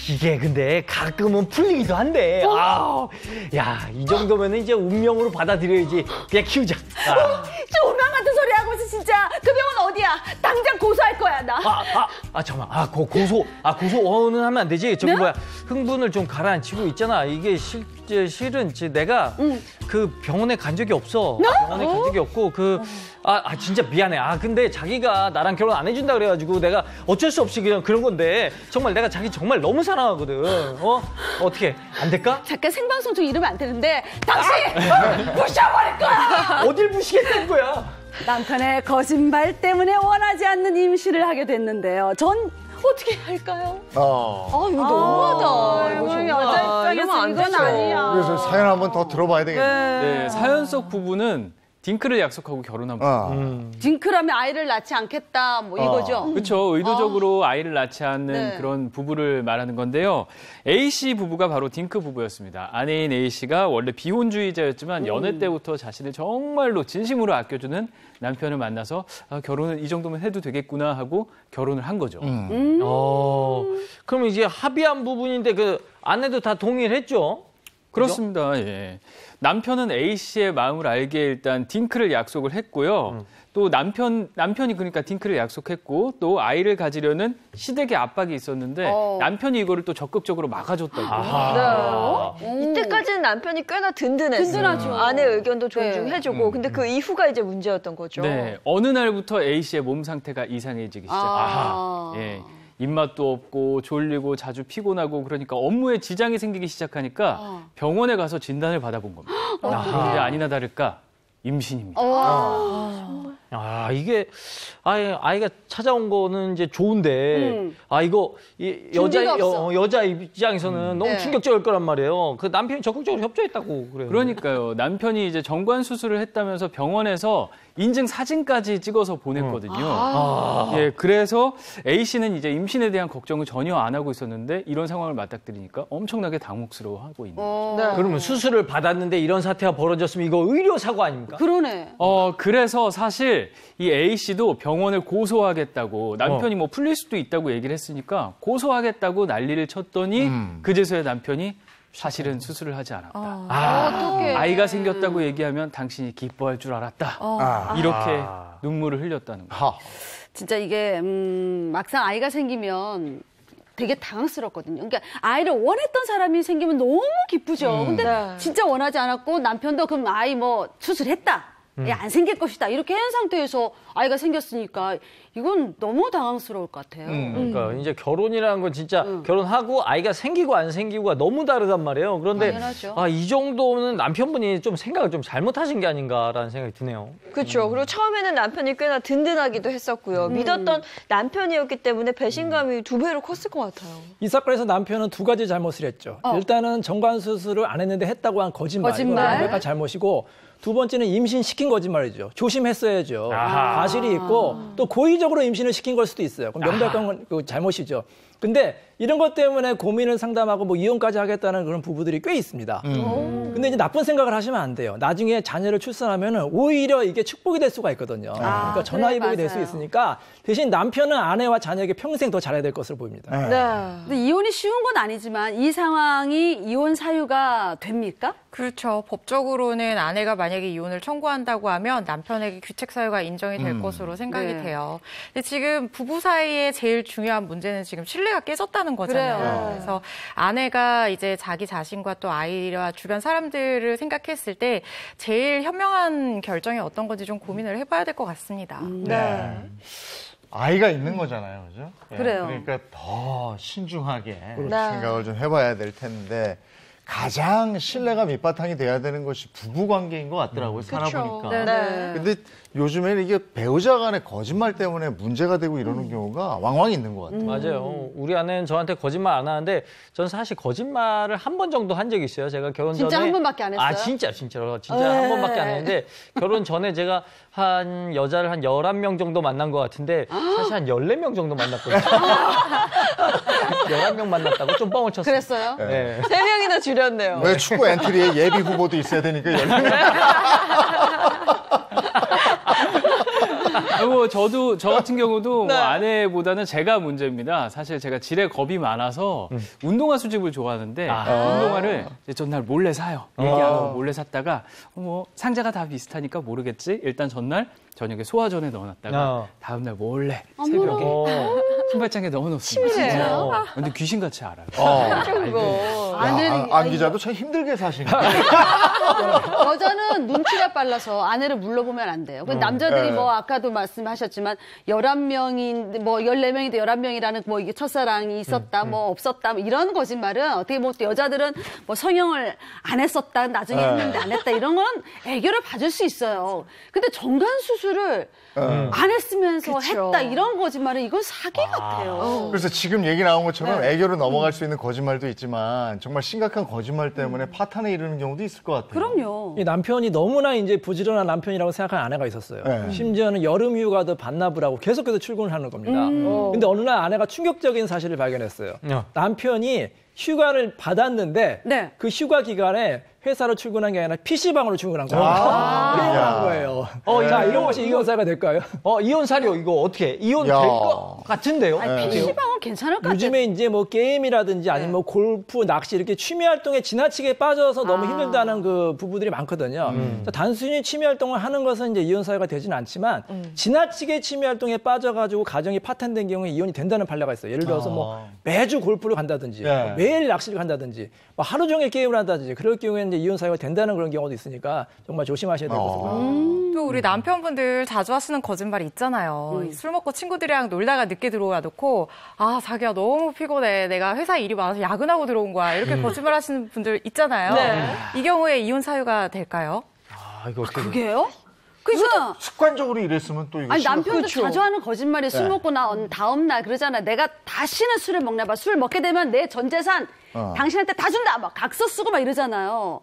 이게 근데 가끔은 풀리기도 한데. 야, 이 정도면 이제 운명으로 받아들여야지. 그냥 키우자. 좀 운명 같은 소리 하고 있어, 진짜. 그 병원 어디야? 당장 고소할 거야, 나. 잠깐만. 고소는 하면 안 되지. 저기 네? 흥분을 좀 가라앉히고 있잖아. 이게 실은 내가 그 병원에 간 적이 없어. 병원에 간 적이 없고, 진짜 미안해. 근데 자기가 나랑 결혼 안 해준다 그래가지고 내가 어쩔 수 없이 그냥 그런 건데, 정말 내가 자기 정말 너무 사랑하거든. 어떻게, 안 될까? 잠깐 생방송 중 이러면 안 되는데, 당신! 부셔버릴 거야! 어딜 부시겠다는 거야? 남편의 거짓말 때문에 원하지 않는 임신을 하게 됐는데요. 전 어떻게 할까요? 이거 너무하다. 이거 정말. 여자 입장에서 이러면 안 이건 되죠. 아니야. 그래서 사연 한번 더 들어봐야 되겠네요. 네, 사연 속 부부는 딩크를 약속하고 결혼한 부부. 딩크라면 아이를 낳지 않겠다, 뭐 이거죠? 그렇죠. 의도적으로 아이를 낳지 않는 네. 그런 부부를 말하는 건데요. A씨 부부가 바로 딩크 부부였습니다. 아내인 A씨가 원래 비혼주의자였지만 연애 때부터 자신을 정말로 진심으로 아껴주는 남편을 만나서 결혼을 이 정도면 해도 되겠구나 하고 결혼을 한 거죠. 그럼 이제 합의한 부분인데 그 아내도 다 동의를 했죠? 그렇습니다. 예. 남편은 A씨의 마음을 알게 일단 딩크를 약속을 했고요. 또 남편이 그러니까 딩크를 약속했고 또 아이를 가지려는 시댁의 압박이 있었는데 남편이 이거를 또 적극적으로 막아줬다고. 이때까지는 남편이 꽤나 든든했어요. 든든하죠. 아내 의견도 존중해주고. 근데 그 이후가 이제 문제였던 거죠. 네. 어느 날부터 A씨의 몸 상태가 이상해지기 시작합니다. 예. 입맛도 없고 졸리고 자주 피곤하고 그러니까 업무에 지장이 생기기 시작하니까 병원에 가서 진단을 받아본 겁니다. 근데 아니나 다를까 임신입니다. 아, 이게, 아이가 찾아온 거는 이제 좋은데, 이거, 준비가 없어. 여자 입장에서는 너무 네. 충격적일 거란 말이에요. 그 남편이 적극적으로 협조했다고 그래요. 그러니까요. 남편이 이제 정관 수술을 했다면서 병원에서 인증 사진까지 찍어서 보냈거든요. 예, 그래서 A 씨는 이제 임신에 대한 걱정을 전혀 안 하고 있었는데 이런 상황을 맞닥뜨리니까 엄청나게 당혹스러워하고 있는 거죠. 그러면 수술을 받았는데 이런 사태가 벌어졌으면 이거 의료 사고 아닙니까? 그러네. 그래서 사실 이 A 씨도 병원을 고소하겠다고 남편이 뭐 풀릴 수도 있다고 얘기를 했으니까 고소하겠다고 난리를 쳤더니 그제서야 남편이 사실은 수술을 하지 않았다. 어떡해. 아이가 생겼다고 얘기하면 당신이 기뻐할 줄 알았다. 이렇게 눈물을 흘렸다는 거예요. 진짜 이게 막상 아이가 생기면 되게 당황스럽거든요. 그러니까 아이를 원했던 사람이 생기면 너무 기쁘죠. 근데 진짜 원하지 않았고 남편도 그럼 아이 뭐 수술했다. 안 생길 것이다. 이렇게 한 상태에서 아이가 생겼으니까 이건 너무 당황스러울 것 같아요. 그러니까 이제 결혼이라는 건 진짜 결혼하고 아이가 생기고 안 생기고가 너무 다르단 말이에요. 그런데 당연하죠. 이 정도는 남편분이 좀 생각을 좀 잘못하신 게 아닌가라는 생각이 드네요. 그렇죠. 그리고 처음에는 남편이 꽤나 든든하기도 했었고요. 믿었던 남편이었기 때문에 배신감이 2배로 컸을 것 같아요. 이 사건에서 남편은 2가지 잘못을 했죠. 일단은 정관 수술을 안 했는데 했다고 한 거짓말. 거짓말. 이건 완벽한 잘못이고, 두 번째는 임신시킨 거짓말이죠. 조심했어야죠. 과실이 있고 또 고의적으로 임신을 시킨 걸 수도 있어요. 그럼 명백한 그 잘못이죠. 근데 이런 것 때문에 고민을 상담하고 뭐 이혼까지 하겠다는 그런 부부들이 꽤 있습니다. 근데 이제 나쁜 생각을 하시면 안 돼요. 나중에 자녀를 출산하면은 오히려 이게 축복이 될 수가 있거든요. 그러니까 전화위복이 될 수 맞아요. 있으니까 대신 남편은 아내와 자녀에게 평생 더 잘해야 될 것으로 보입니다. 근데 이혼이 쉬운 건 아니지만 이 상황이 이혼 사유가 됩니까? 그렇죠. 법적으로는 아내가 만약에 이혼을 청구한다고 하면 남편에게 규책 사유가 인정이 될 것으로 생각이 네. 돼요. 근데 지금 부부 사이에 제일 중요한 문제는 지금 신뢰가 깨졌다는 거잖아요. 그래요. 그래서 아내가 이제 자기 자신과 또 아이와 주변 사람들을 생각했을 때 제일 현명한 결정이 어떤 건지 좀 고민을 해봐야 될 것 같습니다. 네. 아이가 있는 거잖아요, 그죠? 예, 그래요. 그러니까 더 신중하게 생각을 좀 해봐야 될 텐데 가장 신뢰가 밑바탕이 돼야 되는 것이 부부 관계인 것 같더라고요, 살아보니까. 네. 근데 요즘에는 이게 배우자 간의 거짓말 때문에 문제가 되고 이러는 경우가 왕왕 있는 것 같아요. 맞아요. 우리 아내는 저한테 거짓말 안 하는데 전 사실 거짓말을 한 번 정도 한 적이 있어요. 제가 결혼 전에. 진짜 한 번밖에 안 했어요? 진짜로. 진짜 한 번밖에 안 했는데 결혼 전에 제가 한 여자를 한 11명 정도 만난 것 같은데 사실 한 14명 정도 만났거든요. 11명 만났다고 좀 뻥을 쳤어요. 그랬어요? 네. 3명이나 줄였네요. 왜 축구 엔트리에 예비 후보도 있어야 되니까 그리고 저 같은 경우도 뭐 아내보다는 제가 문제입니다. 사실 제가 질에 겁이 많아서 운동화 수집을 좋아하는데 운동화를 이제 전날 몰래 사요. 얘기하고 몰래 샀다가 뭐 상자가 다 비슷하니까 모르겠지. 일단 전날 저녁에 소화전에 넣어놨다가 다음날 몰래 새벽에 신발장에 넣어놓습니다. 진짜. 근데 귀신같이 알아요. 안 기자도 참 힘들게 사시네. 여자는 눈치가 빨라서 아내를 물러보면 안 돼요. 근데 남자들이 뭐 아까도 말씀하셨지만 11명인 뭐 14명인데 11명이라는 뭐 이게 첫사랑이 있었다 뭐 없었다 뭐 이런 거짓말은 어떻게 보면 또 여자들은 뭐 성형을 안 했었다 나중에 했는데 안 했다 이런 건 애교를 봐줄 수 있어요. 근데 정관 수술을 안 했으면서 했다 이런 거짓말은 이건 사기 같아요. 그래서 지금 얘기 나온 것처럼 애교로 넘어갈 수 있는 거짓말도 있지만 정말 심각한 거짓말 때문에 파탄에 이르는 경우도 있을 것 같아요. 그럼요. 이 남편이 너무나 이제 부지런한 남편이라고 생각하는 아내가 있었어요. 네. 심지어는 여름 휴가도 반납을 하고 계속해서 출근을 하는 겁니다. 근데 어느 날 아내가 충격적인 사실을 발견했어요. 남편이 휴가를 받았는데 네. 그 휴가 기간에 회사로 출근한 게 아니라 PC방으로 출근한 거예요. 야. 거예요. 자, 이런 것이 이혼 사유가 될까요? 이혼 사료 이거 어떻게 이혼 될 것 같은데요? PC방은 괜찮을 것 같아요. 요즘에 이제 뭐 게임이라든지 아니면 뭐 골프, 낚시 이렇게 취미 활동에 지나치게 빠져서 너무 힘들다는 그 부부들이 많거든요. 단순히 취미 활동을 하는 것은 이제 이혼 사유가 되지는 않지만 지나치게 취미 활동에 빠져가지고 가정이 파탄된 경우에 이혼이 된다는 판례가 있어요. 예를 들어서 뭐 매주 골프를 간다든지 매일 낚시를 간다든지 뭐 하루 종일 게임을 한다든지 그럴 경우에는 이제 이혼 사유가 된다는 그런 경우도 있으니까 정말 조심하셔야 될 것으로 보입니다. 또 우리 남편분들 자주 하시는 거짓말이 있잖아요. 술 먹고 친구들이랑 놀다가 늦게 들어와 놓고 자기야 너무 피곤해. 내가 회사 일이 많아서 야근하고 들어온 거야. 이렇게 거짓말 하시는 분들 있잖아요. 이 경우에 이혼 사유가 될까요? 이거 어떻게 그게요? 그죠? 습관적으로 이랬으면 또 이거 아니 심각하죠. 남편도 자주 하는 거짓말이 술 네. 먹고 나온 다음 날 그러잖아. 내가 다시는 술을 먹나 봐. 술 먹게 되면 내 전 재산 당신한테 다 준다. 막 각서 쓰고 막 이러잖아요.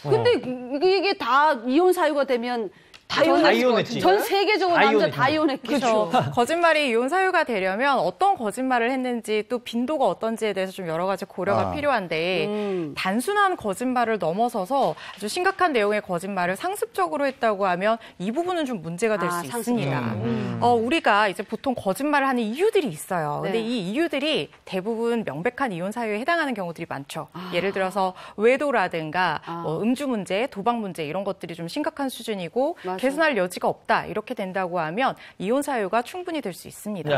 근데 이게 다 이혼 사유가 되면 다 이혼했지. 전 세계적으로 다 남자 이혼했지. 다 이혼했겠죠. 거짓말이 이혼 사유가 되려면 어떤 거짓말을 했는지 또 빈도가 어떤지에 대해서 좀 여러 가지 고려가 필요한데 단순한 거짓말을 넘어서서 아주 심각한 내용의 거짓말을 상습적으로 했다고 하면 이 부분은 좀 문제가 될 수 있습니다. 우리가 이제 보통 거짓말을 하는 이유들이 있어요. 근데 네. 이 이유들이 대부분 명백한 이혼 사유에 해당하는 경우들이 많죠. 예를 들어서 외도라든가 뭐 음주 문제, 도박 문제 이런 것들이 좀 심각한 수준이고 맞아. 개선할 여지가 없다 이렇게 된다고 하면 이혼 사유가 충분히 될 수 있습니다.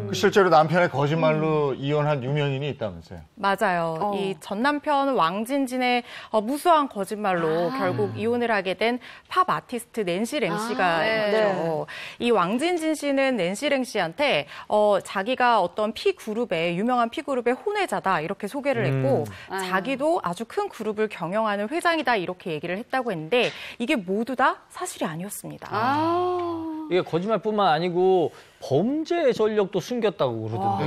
그 실제로 남편의 거짓말로 이혼한 유명인이 있다면서요? 맞아요. 이 전 남편 왕진진의 무수한 거짓말로 결국 이혼을 하게 된 팝 아티스트 낸시 랭 씨가 있죠. 이 왕진진 씨는 낸시 랭 씨한테 자기가 어떤 유명한 P그룹의 혼외자다 이렇게 소개를 했고 자기도 아주 큰 그룹을 경영하는 회장이다 이렇게 얘기를 했다고 했는데 이게 모두 다 사실이 아니었습니다. 이게 거짓말뿐만 아니고 범죄 전력도 숨겼다고 그러던데.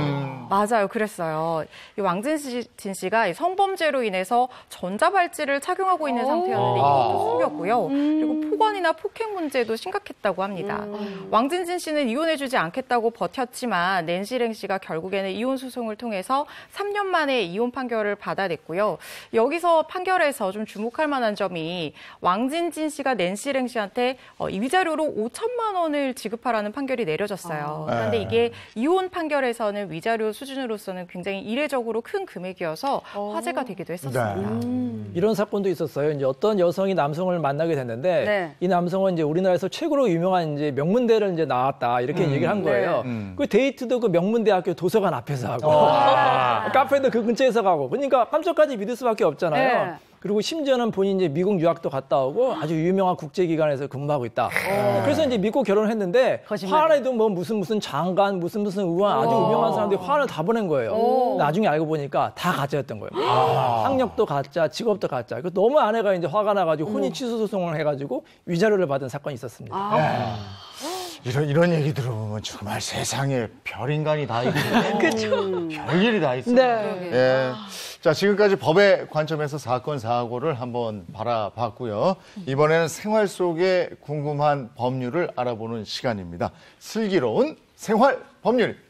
맞아요. 그랬어요. 이 왕진진 씨가 이 성범죄로 인해서 전자발찌를 착용하고 있는 상태였는데 이것도 숨겼고요. 그리고 폭언이나 폭행 문제도 심각했다고 합니다. 왕진진 씨는 이혼해주지 않겠다고 버텼지만 낸시랭 씨가 결국에는 이혼 소송을 통해서 3년 만에 이혼 판결을 받아냈고요. 여기서 판결에서 좀 주목할 만한 점이 왕진진 씨가 낸시랭 씨한테 위자료로 5천만 원을 지급하라는 판결이 내려졌어요. 그런데 이게 이혼 판결에서는 위자료 수준으로서는 굉장히 이례적으로 큰 금액이어서 화제가 되기도 했었습니다. 이런 사건도 있었어요. 이제 어떤 여성이 남성을 만나게 됐는데 네. 이 남성은 이제 우리나라에서 최고로 유명한 이제 명문대를 이제 나왔다 이렇게 얘기를 한 거예요. 그 데이트도 그 명문대학교 도서관 앞에서 하고 카페도 그 근처에서 가고 그러니까 깜짝까지 믿을 수밖에 없잖아요. 네. 그리고 심지어는 본인 이제 미국 유학도 갔다 오고 아주 유명한 국제기관에서 근무하고 있다. 그래서 이제 믿고 결혼을 했는데 화내도 뭐 무슨 장관, 무슨 의원 아주 유명한 사람들이 화를 다 보낸 거예요. 나중에 알고 보니까 다 가짜였던 거예요. 학력도 가짜, 직업도 가짜. 그래서 너무 아내가 이제 화가 나가지고 혼인 취소 소송을 해가지고 위자료를 받은 사건이 있었습니다. 이런 얘기 들어보면 정말 세상에 별인간이 다 있고 별일이 다 있어요. 예. 자, 지금까지 법의 관점에서 사건 사고를 한번 바라봤고요. 이번에는 생활 속에 궁금한 법률을 알아보는 시간입니다. 슬기로운 생활 법률입니다.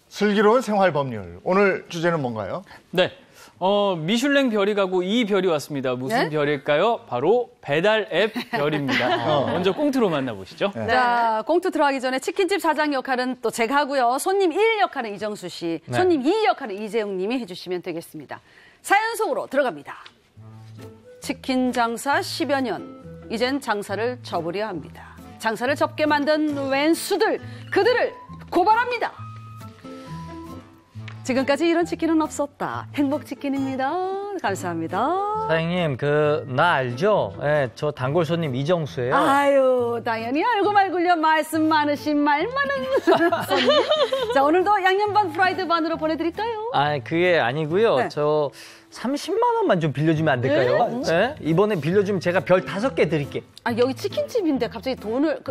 슬기로운 생활 법률. 오늘 주제는 뭔가요? 네. 미슐랭 별이 가고 이 별이 왔습니다. 무슨 별일까요? 바로 배달 앱 별입니다. 먼저 꽁트로 만나보시죠. 자, 꽁트 들어가기 전에 치킨집 사장 역할은 또 제가 하고요. 손님 1 역할은 이정수 씨, 손님 2 역할은 이재용 님이 해주시면 되겠습니다. 사연 속으로 들어갑니다. 치킨 장사 10여 년, 이젠 장사를 접으려 합니다. 장사를 접게 만든 왼수들, 그들을 고발합니다. 지금까지 이런 치킨은 없었다. 행복치킨입니다. 감사합니다. 사장님, 나 알죠? 예, 저 단골 손님 이정수예요. 아유, 당연히 알고 말고요. 말씀 많으신 말 많은 손님. 자, 오늘도 양념반 프라이드 반으로 보내드릴까요? 그게 아니고요. 네. 저 30만 원만 좀 빌려주면 안 될까요? 예? 이번에 빌려주면 제가 별 5개 드릴게. 여기 치킨집인데 갑자기 돈을...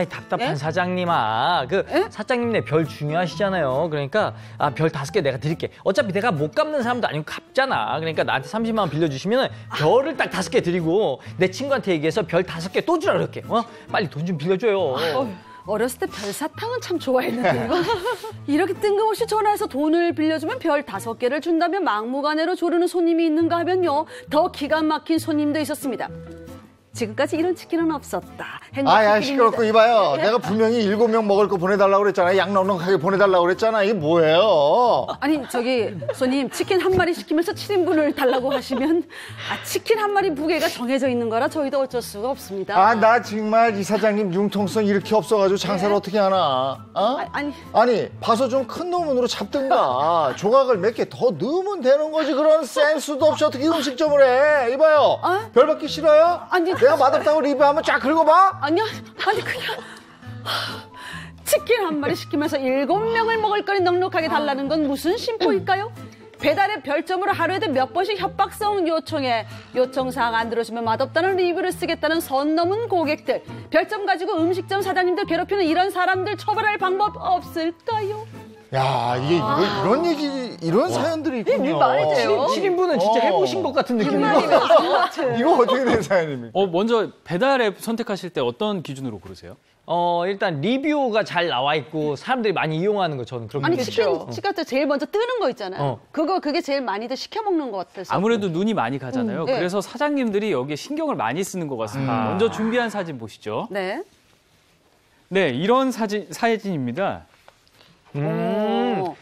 답답한 예? 사장님아. 사장님네 별 중요하시잖아요. 그러니까 별 5개 내가 드릴게. 어차피 내가 못 갚는 사람도 아니고 갚잖아. 그러니까 나한테 30만 원 빌려주시면 별을 딱 5개 드리고 내 친구한테 얘기해서 별 5개 또 주라 그럴게. 빨리 돈 좀 빌려줘요. 어렸을 때 별사탕은 참 좋아했는데요. 이렇게 뜬금없이 전화해서 돈을 빌려주면 별 5개를 준다며 막무가내로 조르는 손님이 있는가 하면요. 더 기가 막힌 손님도 있었습니다. 지금까지 이런 치킨은 없었다. 시끄럽고 이봐요. 내가 분명히 7명 먹을 거 보내달라고 그랬잖아. 양 넉넉하게 보내달라고 그랬잖아. 이게 뭐예요? 아니 손님 치킨 한 마리 시키면서 7인분을 달라고 하시면 치킨 한 마리 무게가 정해져 있는 거라 저희도 어쩔 수가 없습니다. 나 정말 이 사장님 융통성 이렇게 없어가지고 장사를 어떻게 하나? 아니 봐서 좀 큰 놈으로 잡든가 조각을 몇 개 더 넣으면 되는 거지. 그런 센스도 없이 어떻게 음식점을 해? 이봐요. 별 받기 싫어요? 내가 맛없다고 리뷰하면 쫙 긁어봐? 아니 그냥 치킨 치킨 한 마리 시키면서 7명을 먹을 거리 넉넉하게 달라는 건 무슨 심보일까요? 배달의 별점으로 하루에도 몇 번씩 협박성 요청해 요청사항 안 들어주면 맛없다는 리뷰를 쓰겠다는 선 넘은 고객들, 별점 가지고 음식점 사장님들 괴롭히는 이런 사람들 처벌할 방법 없을까요? 야, 이게 이런 얘기, 이런 사연들이 있군요. 말이 돼요? 7인분은 진짜 해보신 것 같은 느낌이에요. 이거 어떻게 된 사연입니까? 먼저 배달 앱 선택하실 때 어떤 기준으로 고르세요? 일단 리뷰가 잘 나와 있고 사람들이 많이 이용하는 거 저는 그렇게 아니 느껴요. 치킨 같은 제일 먼저 뜨는 거 있잖아요. 그게 제일 많이들 시켜 먹는 것 같아서. 아무래도 눈이 많이 가잖아요. 네. 그래서 사장님들이 여기에 신경을 많이 쓰는 것 같습니다. 먼저 준비한 사진 보시죠. 네. 네, 이런 사진입니다.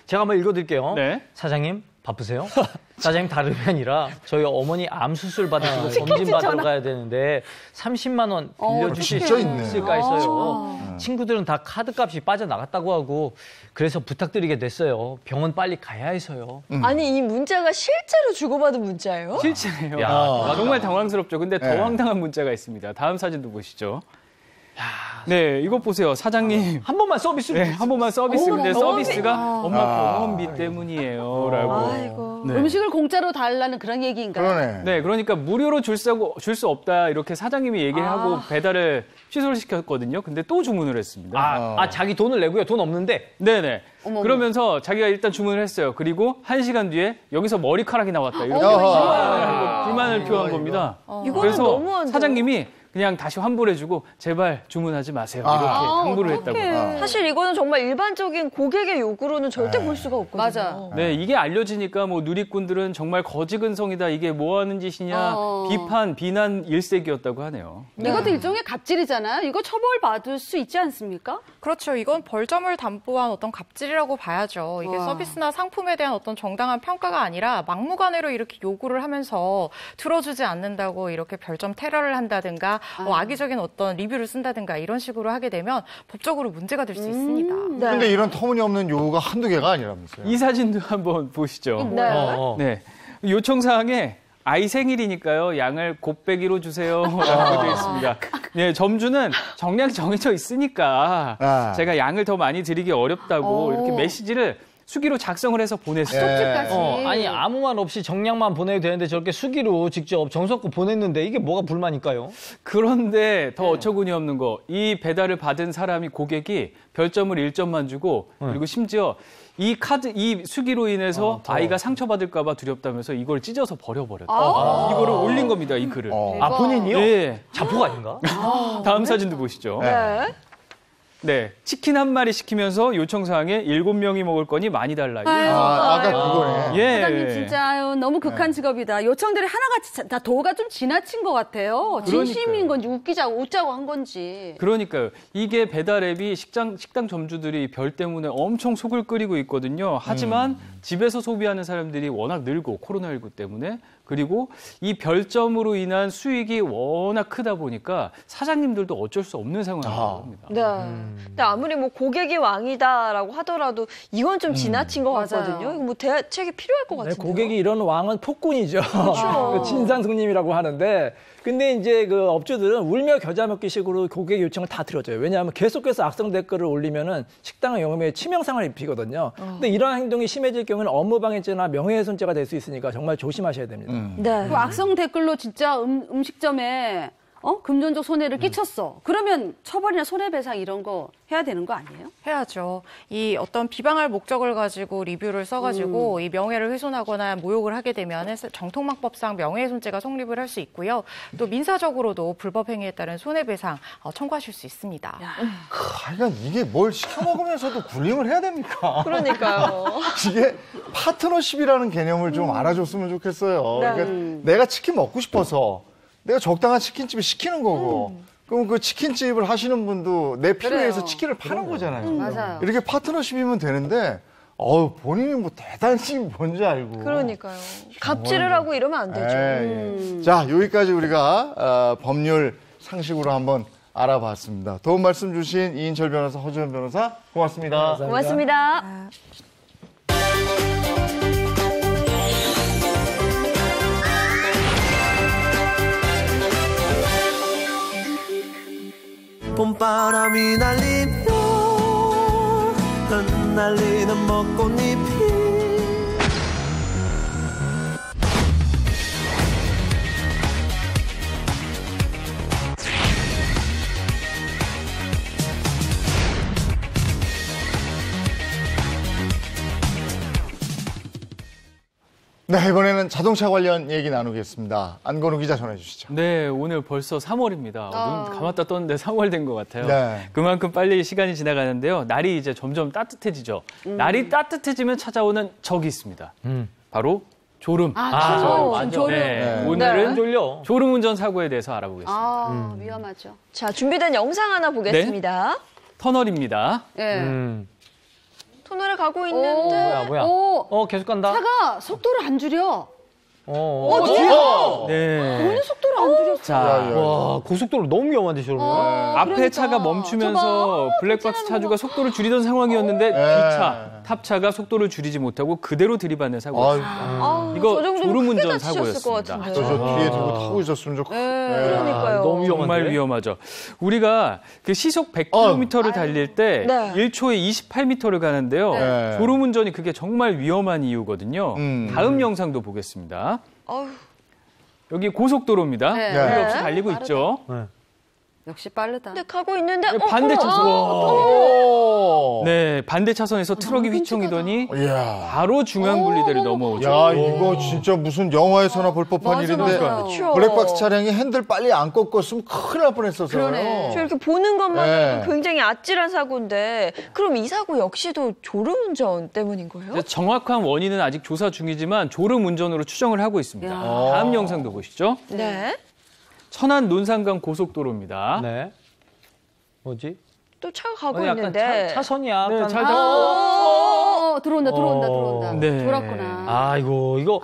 제가 한번 읽어드릴게요. 네. 사장님 바쁘세요? 사장님 다름이 아니라 저희 어머니 암 수술 받으시고 검진 받으러 가야 되는데 30만 원 빌려주실 진짜 수 있네. 있을까 했어요. 친구들은 다 카드값이 빠져나갔다고 하고 그래서 부탁드리게 됐어요. 병원 빨리 가야 해서요. 아니 이 문자가 실제로 주고받은 문자예요? 실제네요. 야, 정말 당황스럽죠. 근데 더 네. 황당한 문자가 있습니다. 다음 사진도 보시죠. 네, 이것 보세요. 사장님. 한 번만 서비스. 네, 한 번만 서비스. 근데 병원비. 서비스가 엄마 병원비 때문이에요. 라고. 아이고. 네. 음식을 공짜로 달라는 그런 얘기인가요? 그러네. 네, 그러니까 무료로 줄 수 없다. 이렇게 사장님이 얘기를 하고 배달을 취소를 시켰거든요. 근데 또 주문을 했습니다. 자기 돈을 내고요. 돈 없는데. 네네. 어머. 그러면서 자기가 일단 주문을 했어요. 그리고 1시간 뒤에 여기서 머리카락이 나왔다. 이렇게 불만을 표한 겁니다. 이거는 그래서 너무한데요? 사장님이 그냥 다시 환불해주고 제발 주문하지 마세요. 이렇게 당부를 했다고. 사실 이거는 정말 일반적인 고객의 요구로는 절대 볼 수가 없거든요. 맞아. 네, 이게 알려지니까 뭐 누리꾼들은 정말 거지근성이다. 이게 뭐 하는 짓이냐. 비판, 비난 일색이었다고 하네요. 이것도 일종의 갑질이잖아요. 이거 처벌받을 수 있지 않습니까? 그렇죠. 이건 벌점을 담보한 어떤 갑질이라고 봐야죠. 이게 와. 서비스나 상품에 대한 어떤 정당한 평가가 아니라 막무가내로 이렇게 요구를 하면서 들어주지 않는다고 이렇게 별점 테러를 한다든가 악의적인 어떤 리뷰를 쓴다든가 이런 식으로 하게 되면 법적으로 문제가 될 수 있습니다. 근데 이런 터무니없는 요구가 한두 개가 아니라면서요. 이 사진도 한번 보시죠. 네. 네. 요청사항에 아이 생일이니까요. 양을 곱빼기로 주세요. 라고 되어 있습니다. 네, 점주는 정량이 정해져 있으니까 제가 양을 더 많이 드리기 어렵다고 이렇게 메시지를 수기로 작성을 해서 보냈어요. 쪽지까지. 아니 아무 말 없이 정량만 보내도 되는데 저렇게 수기로 직접 정성껏 보냈는데 이게 뭐가 불만일까요? 그런데 더 어처구니 없는 거, 이 배달을 받은 사람이 고객이 별점을 1점만 주고 그리고 심지어 이 수기로 인해서 아이가 상처받을까 봐 두렵다면서 이걸 찢어서 버려버렸다. 이거를 올린 겁니다, 이 글을. 본인이요? 네. 자포가 아닌가? 다음 사진도 보시죠. 네. 네. 치킨 한 마리 시키면서 요청사항에 7명이 먹을 거니 많이 달라. 아까 그거네. 예. 사장님 진짜 아유, 너무 극한 직업이다. 요청들이 하나같이 다 도가 좀 지나친 것 같아요. 진심인 건지 웃자고 한 건지. 그러니까요. 이게 배달 앱이 식당 점주들이 별 때문에 엄청 속을 끓이고 있거든요. 하지만 집에서 소비하는 사람들이 워낙 늘고 코로나19 때문에 그리고 이 별점으로 인한 수익이 워낙 크다 보니까 사장님들도 어쩔 수 없는 상황인 겁니다. 네. 근데 아무리 뭐 고객이 왕이다라고 하더라도 이건 좀 지나친 것 같거든요. 이거 뭐 대책이 필요할 것 같은데요. 고객이 이런 왕은 폭군이죠. 그 진상 손님이라고 하는데, 근데 이제 그 업주들은 울며 겨자 먹기식으로 고객 요청을 다 들어줘요. 왜냐하면 계속해서 악성 댓글을 올리면은 식당 영업에 치명상을 입히거든요. 근데 이러한 행동이 심해질 경우는 업무방해죄나 명예훼손죄가 될 수 있으니까 정말 조심하셔야 됩니다. 네. 그 악성 댓글로 진짜 음식점에 금전적 손해를 끼쳤어. 그러면 처벌이나 손해배상 이런 거 해야 되는 거 아니에요? 해야죠. 이 어떤 비방할 목적을 가지고 리뷰를 써가지고 이 명예를 훼손하거나 모욕을 하게 되면 정통망법상 명예훼손죄가 성립을 할 수 있고요. 또 민사적으로도 불법 행위에 따른 손해배상 청구하실 수 있습니다. 하여간 이게 뭘 시켜 먹으면서도 굴림을 해야 됩니까? 그러니까요. 이게 파트너십이라는 개념을 좀 알아줬으면 좋겠어요. 그러니까 내가 치킨 먹고 싶어서 내가 적당한 치킨집을 시키는 거고 그럼 그 치킨집을 하시는 분도 내 필요에 의해서 치킨을 파는 거잖아요. 맞아요. 이렇게 파트너십이면 되는데 본인이 뭐 대단히 뭔지 알고. 그러니까요. 갑질을 하고 이러면 안 되죠. 예. 자, 여기까지 우리가 법률 상식으로 한번 알아봤습니다. 도움 말씀 주신 이인철 변호사, 허주현 변호사 고맙습니다. 고맙습니다. 봄바람이 날리며 흩날리는 벚꽃잎이 네, 이번에는 자동차 관련 얘기 나누겠습니다. 안건우 기자 전해 주시죠. 네, 오늘 벌써 3월입니다. 눈 감았다 떴는데 3월 된 것 같아요. 네. 그만큼 빨리 시간이 지나가는데요. 날이 이제 점점 따뜻해지죠. 날이 따뜻해지면 찾아오는 적이 있습니다. 바로 졸음. 졸음. 네, 네. 오늘은 졸려. 졸음운전 사고에 대해서 알아보겠습니다. 위험하죠. 자, 준비된 영상 하나 보겠습니다. 터널입니다. 예. 터널에 가고 있는데 뭐야. 계속 간다. 차가 속도를 안 줄여. 네. 본인 속도를 안 줄였어. 자, 와, 고속도로 너무 위험한데, 저러면. 앞에 그러니까. 차가 멈추면서 블랙박스 차주가 속도를 줄이던 상황이었는데 뒷차, 탑차가 속도를 줄이지 못하고 그대로 들이받는 사고였습니다. 이거 저 정도면 졸음운전 크게 다치셨을 것 사고였습니다. 같은데. 저 뒤에 두고 타고 있었으면 좋겠어요. 그러니까요. 너무 위험한데? 정말 위험하죠. 우리가 그 시속 100km를 달릴 때 네. 1초에 28m를 가는데요. 네. 졸음운전이 그게 정말 위험한 이유거든요. 다음 영상도 보겠습니다. 어휴. 여기 고속도로입니다. 네. 여유 없이 네. 달리고 있죠. 역시 빠르다. 근데 가고 있는데 반대 차선. 오. 네, 반대 차선에서 트럭이 휘청이더니 이야. 바로 중앙 분리대를 넘어오죠. 야, 이거 진짜 무슨 영화에서나 볼 법한 맞아, 일인데 맞아. 그렇죠. 블랙박스 차량이 핸들 빨리 안 꺾었으면 큰일 날 뻔했었어요. 그러네. 저 이렇게 보는 것만으로도 네. 굉장히 아찔한 사고인데 그럼 이 사고 역시도 졸음운전 때문인 거예요? 이제 정확한 원인은 아직 조사 중이지만 졸음운전으로 추정을 하고 있습니다. 다음 영상도 보시죠. 네. 천안 논산강 고속도로입니다. 네. 뭐지? 또 차가 가고 약간 있는데 차선이야. 네, 약간. 잘 들어온다. 네. 졸았구나. 아, 이거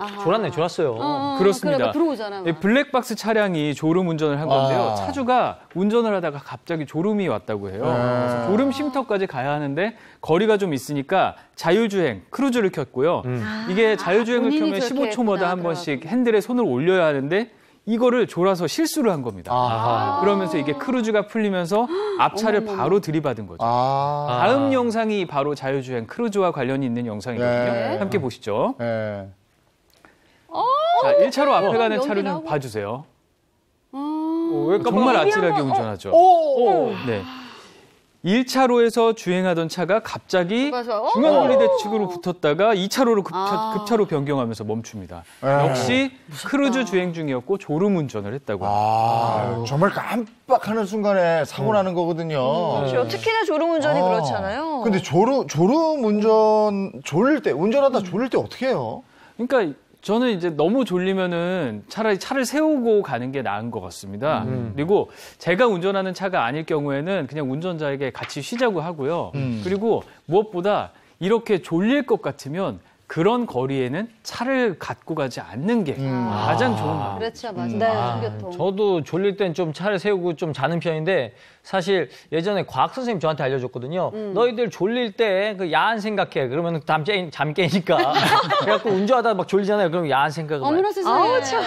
졸았어요. 그렇습니다. 그러니까 들어오잖아. 이 블랙박스 차량이 졸음운전을 한 건데요. 차주가 운전을 하다가 갑자기 졸음이 왔다고 해요. 그래서 졸음 쉼터까지 가야 하는데 거리가 좀 있으니까 자율주행, 크루즈를 켰고요. 이게 자율주행을 본인이 켜면 그렇게 15초마다 했구나, 한 번씩 핸들에 손을 올려야 하는데 이거를 졸아서 실수를 한 겁니다. 그러면서 이게 크루즈가 풀리면서 앞차를 바로 들이받은 거죠. 다음 영상이 바로 자율주행 크루즈와 관련이 있는 영상이거든요. 네. 함께 보시죠. 네. 자, 1차로 앞에 가는 연기 차를 좀 나오고. 봐주세요. 왜 정말 아찔하게 운전하죠. 네. 1차로에서 주행하던 차가 갑자기 가서, 중앙분리대 측으로 붙었다가 2차로로 급차로 변경하면서 멈춥니다. 역시 크루즈 주행 중이었고 졸음운전을 했다고 합니다. 정말 깜빡하는 순간에 사고 나는 거거든요. 그렇죠. 특히나 졸음운전이 그렇잖아요. 근데 졸음 운전 졸릴 때 운전하다 졸릴 때 어떻게 해요? 그러니까 저는 이제 너무 졸리면은 차라리 차를 세우고 가는 게 나은 것 같습니다. 그리고 제가 운전하는 차가 아닐 경우에는 그냥 운전자에게 같이 쉬자고 하고요. 그리고 무엇보다 이렇게 졸릴 것 같으면 그런 거리에는 차를 갖고 가지 않는 게 가장 좋은 겁니다. 그렇죠, 맞아. 교통. 저도 졸릴 땐 좀 차를 세우고 좀 자는 편인데 사실 예전에 과학 선생님 저한테 알려줬거든요. 너희들 졸릴 때 그 야한 생각해. 그러면 잠 깨니까. 그래갖고 운전하다 막 졸리잖아요. 그럼 야한 생각을 어머나 세상에. 아우, 참.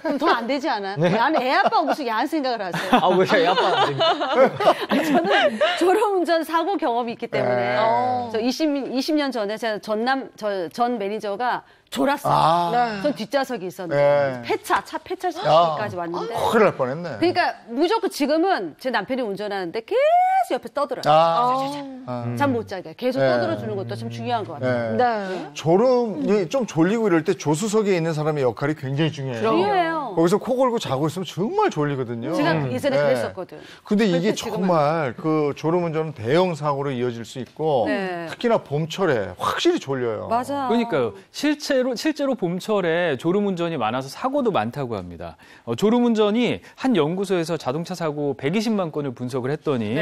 그럼 더 안 되지 않아? 나는 애 아빠가 무슨 야한 생각을 하세요? 아, 왜 아빠 안 됩니까? 저는 졸음운전 사고 경험이 있기 때문에 저 20년 전에 제가 전 매니저가 졸았어요. 전 뒷좌석에 있었는데 차 폐차까지 왔는데 큰일 날 뻔했네. 그러니까 무조건 지금은 제 남편이 운전하는데 계속 옆에 떠들어요. 잠 못 자게 계속 떠들어주는 것도 참 중요한 것 같아요. 네. 졸음이 좀 졸리고 이럴 때 조수석에 있는 사람의 역할이 굉장히 중요해요. 중요해요. 거기서 코 골고 자고 있으면 정말 졸리거든요. 제가 예전에 그랬었거든. 근데 이게 그때 지금은. 정말 그 졸음운전은 대형 사고로 이어질 수 있고 네. 특히나 봄철에 확실히 졸려요. 맞아. 그러니까요. 실제로 봄철에 졸음운전이 많아서 사고도 많다고 합니다. 졸음운전이 한 연구소에서 자동차 사고 120만 건을 분석을 했더니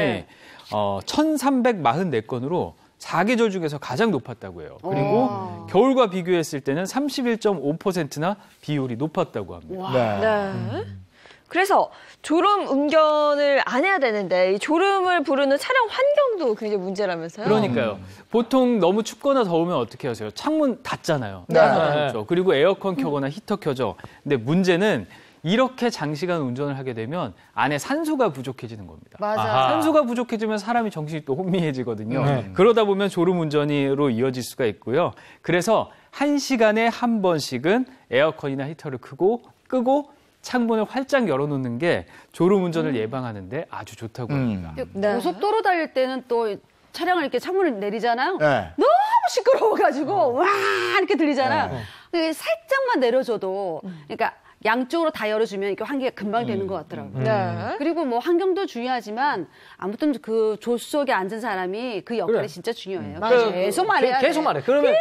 1,344건으로 4계절 중에서 가장 높았다고 해요. 그리고 겨울과 비교했을 때는 31.5%나 비율이 높았다고 합니다. 네. 그래서 졸음 운전을 안 해야 되는데 이 졸음을 부르는 차량 환경도 굉장히 문제라면서요? 그러니까요. 보통 너무 춥거나 더우면 어떻게 하세요? 창문 닫잖아요. 네. 그렇죠. 그리고 에어컨 켜거나 히터 켜죠. 근데 문제는 이렇게 장시간 운전을 하게 되면 안에 산소가 부족해지는 겁니다. 맞아. 산소가 부족해지면 사람이 정신이 또 혼미해지거든요. 그러다 보면 졸음운전으로 이어질 수가 있고요. 그래서 1시간에 한 번씩은 에어컨이나 히터를 끄고 창문을 활짝 열어놓는 게 졸음운전을 예방하는데 아주 좋다고 합니다. 고속도로 달릴 때는 또 차량을 이렇게 창문을 내리잖아요. 네. 너무 시끄러워가지고 와 이렇게 들리잖아요. 근데 살짝만 내려줘도 그러니까 양쪽으로 다 열어주면 이게 환기가 금방 되는 것 같더라고요. 네. 그리고 뭐 환경도 중요하지만 아무튼 그 조수석에 앉은 사람이 그 역할이 그래. 진짜 중요해요. 맞아요. 계속 말해야 돼. 계속 말해. 그러면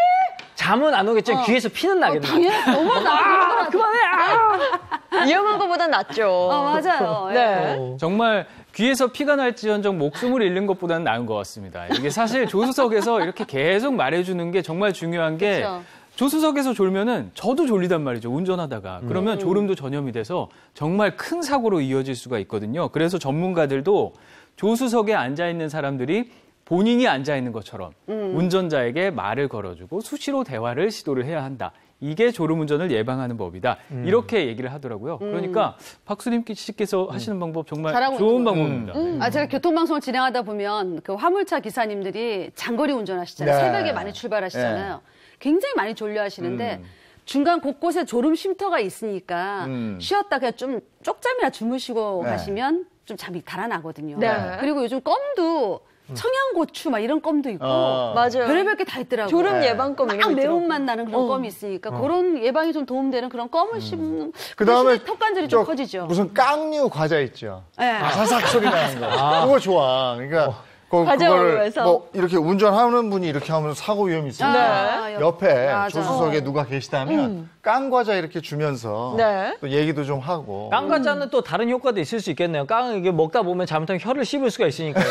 잠은 안 오겠지만 귀에서 피는 나겠네. 당연히 너무 나. 그만해. 위험한 것보단 낫죠. 맞아요. 네. 정말 귀에서 피가 날지언정 목숨을 잃는 것보다는 나은 것 같습니다. 이게 사실 조수석에서 이렇게 계속 말해주는 게 정말 중요한 게 그쵸. 조수석에서 졸면은 저도 졸리단 말이죠. 운전하다가. 그러면 졸음도 전염이 돼서 정말 큰 사고로 이어질 수가 있거든요. 그래서 전문가들도 조수석에 앉아있는 사람들이 본인이 앉아있는 것처럼 운전자에게 말을 걸어주고 수시로 대화를 시도를 해야 한다. 이게 졸음운전을 예방하는 법이다. 이렇게 얘기를 하더라고요. 그러니까 박수림 씨께서 하시는 방법 정말 잘하고 좋은 있는 방법입니다. 제가 교통방송을 진행하다 보면 그 화물차 기사님들이 장거리 운전하시잖아요. 네. 새벽에 많이 출발하시잖아요. 굉장히 많이 졸려 하시는데 중간 곳곳에 졸음 쉼터가 있으니까 쉬었다 그냥 좀 쪽잠이나 주무시고 네. 가시면 좀 잠이 달아나거든요. 네. 그리고 요즘 껌도 청양고추 막 이런 껌도 있고 맞아요. 별의별 게 다 있더라고요. 졸음 예방껌 이런 막 거 매운맛 나는 그런 껌이 있으니까 그런 예방이 좀 도움되는 그런 껌을 씹는 그다음에 대신에 턱관절이 좀 커지죠. 무슨 깡류 과자 있죠. 네. 아삭 소리 나는 거. 그거 좋아. 그러니까 과자 그거를 먹으면서. 뭐 이렇게 운전하는 분이 이렇게 하면 사고 위험이 있으니까 네. 옆에 맞아. 조수석에 누가 계시다면 깡 과자 이렇게 주면서 네. 또 얘기도 좀 하고. 깡 과자는 또 다른 효과도 있을 수 있겠네요. 깡 이게 먹다 보면 잘못하면 혀를 씹을 수가 있으니까요.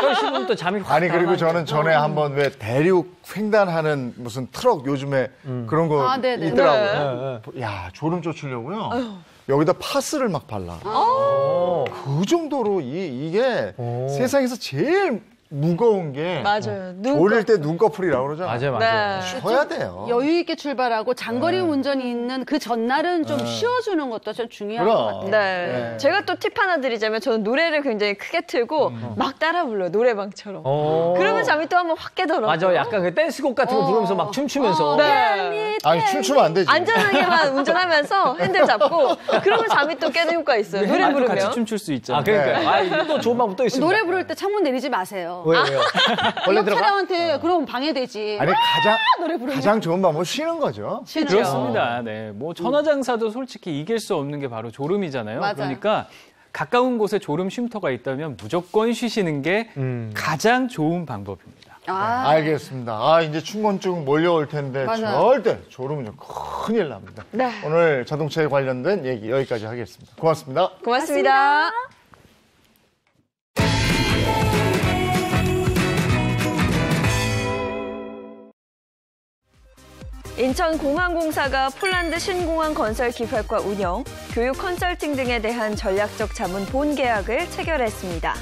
혀를 씹으면 또 잠이 확 아니 그리고 달아나니까. 저는 전에 한번 왜 대륙 횡단하는 무슨 트럭 요즘에 그런 거 아, 네네. 있더라고요. 야 졸음 쫓으려고요. 여기다 파스를 막 발라. 그 정도로 이게 세상에서 제일 무거운 게 맞아요. 졸릴 때 눈꺼풀이라고 그러잖아요. 맞아요. 네. 쉬어야 돼요. 여유 있게 출발하고 장거리 운전이 있는 그 전날은 좀 쉬어주는 것도 좀 중요한 그럼. 것 같아요. 네. 네. 제가 또 팁 하나 드리자면 저는 노래를 굉장히 크게 틀고 막 따라 불러요. 노래방처럼. 그러면 잠이 또 한번 확 깨더라고요. 맞아. 약간 그 댄스곡 같은 거 부르면서 막 춤추면서. 네. 아니 춤추면 안 되지. 안전하게만 운전하면서 핸들 잡고 그러면 잠이 또 깨는 효과 있어요. 노래 아주 같이 부르면. 춤출 수 있잖아요. 아, 그러니까. 이게 또 좋은 방법 또 있습니다. 노래 부를 때 창문 내리지 마세요. 왜요? 원래 들어가. 차량한테 그럼 방해되지. 아니 노래 부르면. 가장 좋은 방법은 쉬는 거죠. 그렇습니다. 네, 뭐 천하장사도 솔직히 이길 수 없는 게 바로 졸음이잖아요. 맞아요. 그러니까 가까운 곳에 졸음 쉼터가 있다면 무조건 쉬시는 게 가장 좋은 방법입니다. 알겠습니다. 이제 충곤증 몰려올 텐데 맞아요. 절대 졸음은 좀 큰일 납니다. 네. 오늘 자동차에 관련된 얘기 여기까지 하겠습니다. 고맙습니다. 고맙습니다. 인천공항공사가 폴란드 신공항 건설 기획과 운영, 교육 컨설팅 등에 대한 전략적 자문 본계약을 체결했습니다.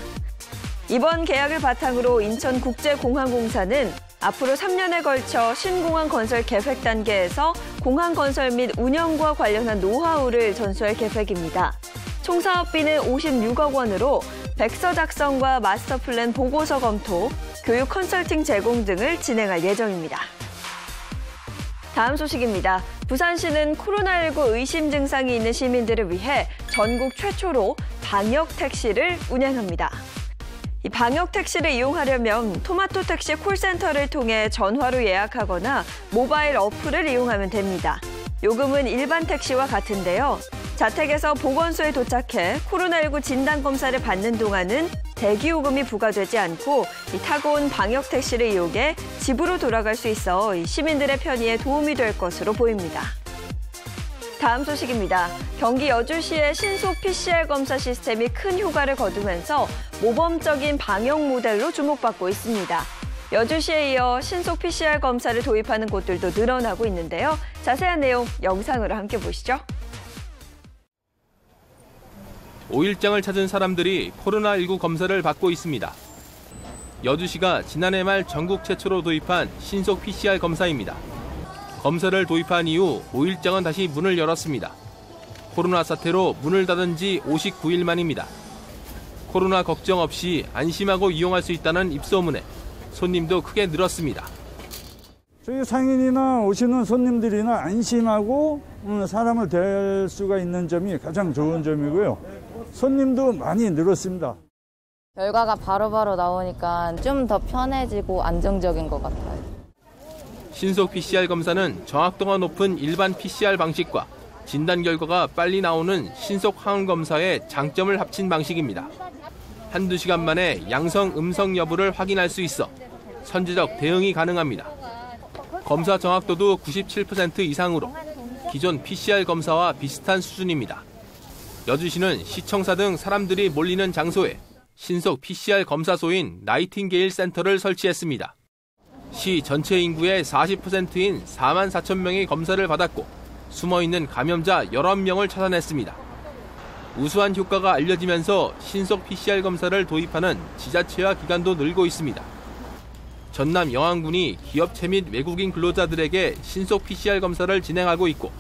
이번 계약을 바탕으로 인천국제공항공사는 앞으로 3년에 걸쳐 신공항 건설 계획 단계에서 공항 건설 및 운영과 관련한 노하우를 전수할 계획입니다. 총 사업비는 56억 원으로 백서 작성과 마스터 플랜 보고서 검토, 교육 컨설팅 제공 등을 진행할 예정입니다. 다음 소식입니다. 부산시는 코로나19 의심 증상이 있는 시민들을 위해 전국 최초로 방역 택시를 운행합니다. 이 방역 택시를 이용하려면 토마토 택시 콜센터를 통해 전화로 예약하거나 모바일 어플을 이용하면 됩니다. 요금은 일반 택시와 같은데요. 자택에서 보건소에 도착해 코로나19 진단검사를 받는 동안은 대기요금이 부과되지 않고 타고 온 방역 택시를 이용해 집으로 돌아갈 수 있어 시민들의 편의에 도움이 될 것으로 보입니다. 다음 소식입니다. 경기 여주시의 신속 PCR 검사 시스템이 큰 효과를 거두면서 모범적인 방역 모델로 주목받고 있습니다. 여주시에 이어 신속 PCR 검사를 도입하는 곳들도 늘어나고 있는데요. 자세한 내용 영상으로 함께 보시죠. 5일장을 찾은 사람들이 코로나19 검사를 받고 있습니다. 여주시가 지난해 말 전국 최초로 도입한 신속 PCR 검사입니다. 검사를 도입한 이후 5일장은 다시 문을 열었습니다. 코로나 사태로 문을 닫은 지 59일 만입니다. 코로나 걱정 없이 안심하고 이용할 수 있다는 입소문에 손님도 크게 늘었습니다. 저희 상인이나 오시는 손님들이나 안심하고 사람을 대할 수가 있는 점이 가장 좋은 점이고요. 손님도 많이 늘었습니다. 결과가 바로바로 나오니까 좀 더 편해지고 안정적인 것 같아요. 신속 PCR 검사는 정확도가 높은 일반 PCR 방식과 진단 결과가 빨리 나오는 신속 항원 검사의 장점을 합친 방식입니다. 한두 시간 만에 양성, 음성 여부를 확인할 수 있어 선제적 대응이 가능합니다. 검사 정확도도 97% 이상으로 기존 PCR 검사와 비슷한 수준입니다. 여주시는 시청사 등 사람들이 몰리는 장소에 신속 PCR 검사소인 나이팅게일 센터를 설치했습니다. 시 전체 인구의 40%인 4만 4천 명이 검사를 받았고 숨어있는 감염자 11명을 찾아냈습니다. 우수한 효과가 알려지면서 신속 PCR 검사를 도입하는 지자체와 기관도 늘고 있습니다. 전남 영안군이 기업체 및 외국인 근로자들에게 신속 PCR 검사를 진행하고 있고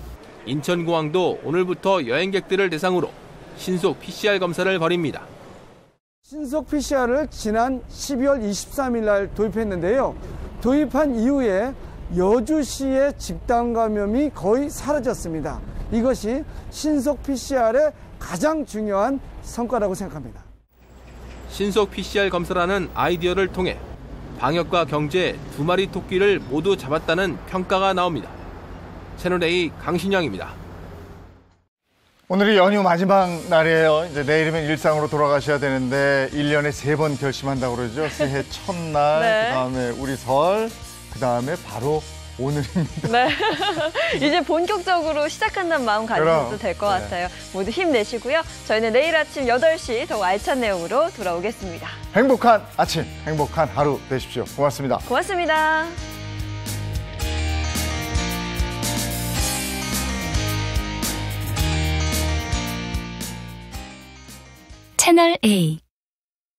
인천공항도 오늘부터 여행객들을 대상으로 신속 PCR 검사를 벌입니다. 신속 PCR을 지난 12월 23일 날 도입했는데요. 도입한 이후에 여주시의 집단 감염이 거의 사라졌습니다. 이것이 신속 PCR의 가장 중요한 성과라고 생각합니다. 신속 PCR 검사라는 아이디어를 통해 방역과 경제 두 마리 토끼를 모두 잡았다는 평가가 나옵니다. 채널A 강신영입니다. 오늘이 연휴 마지막 날이에요. 이제 내일이면 일상으로 돌아가셔야 되는데 1년에 3번 결심한다고 그러죠. 새해 첫날, 네. 그다음에 우리 설, 그다음에 바로 오늘입니다. 네. 이제 본격적으로 시작한다는 마음 가지셔도 될 것 네. 같아요. 모두 힘내시고요. 저희는 내일 아침 8시 더욱 알찬 내용으로 돌아오겠습니다. 행복한 아침, 행복한 하루 되십시오. 고맙습니다. 고맙습니다. 채널 A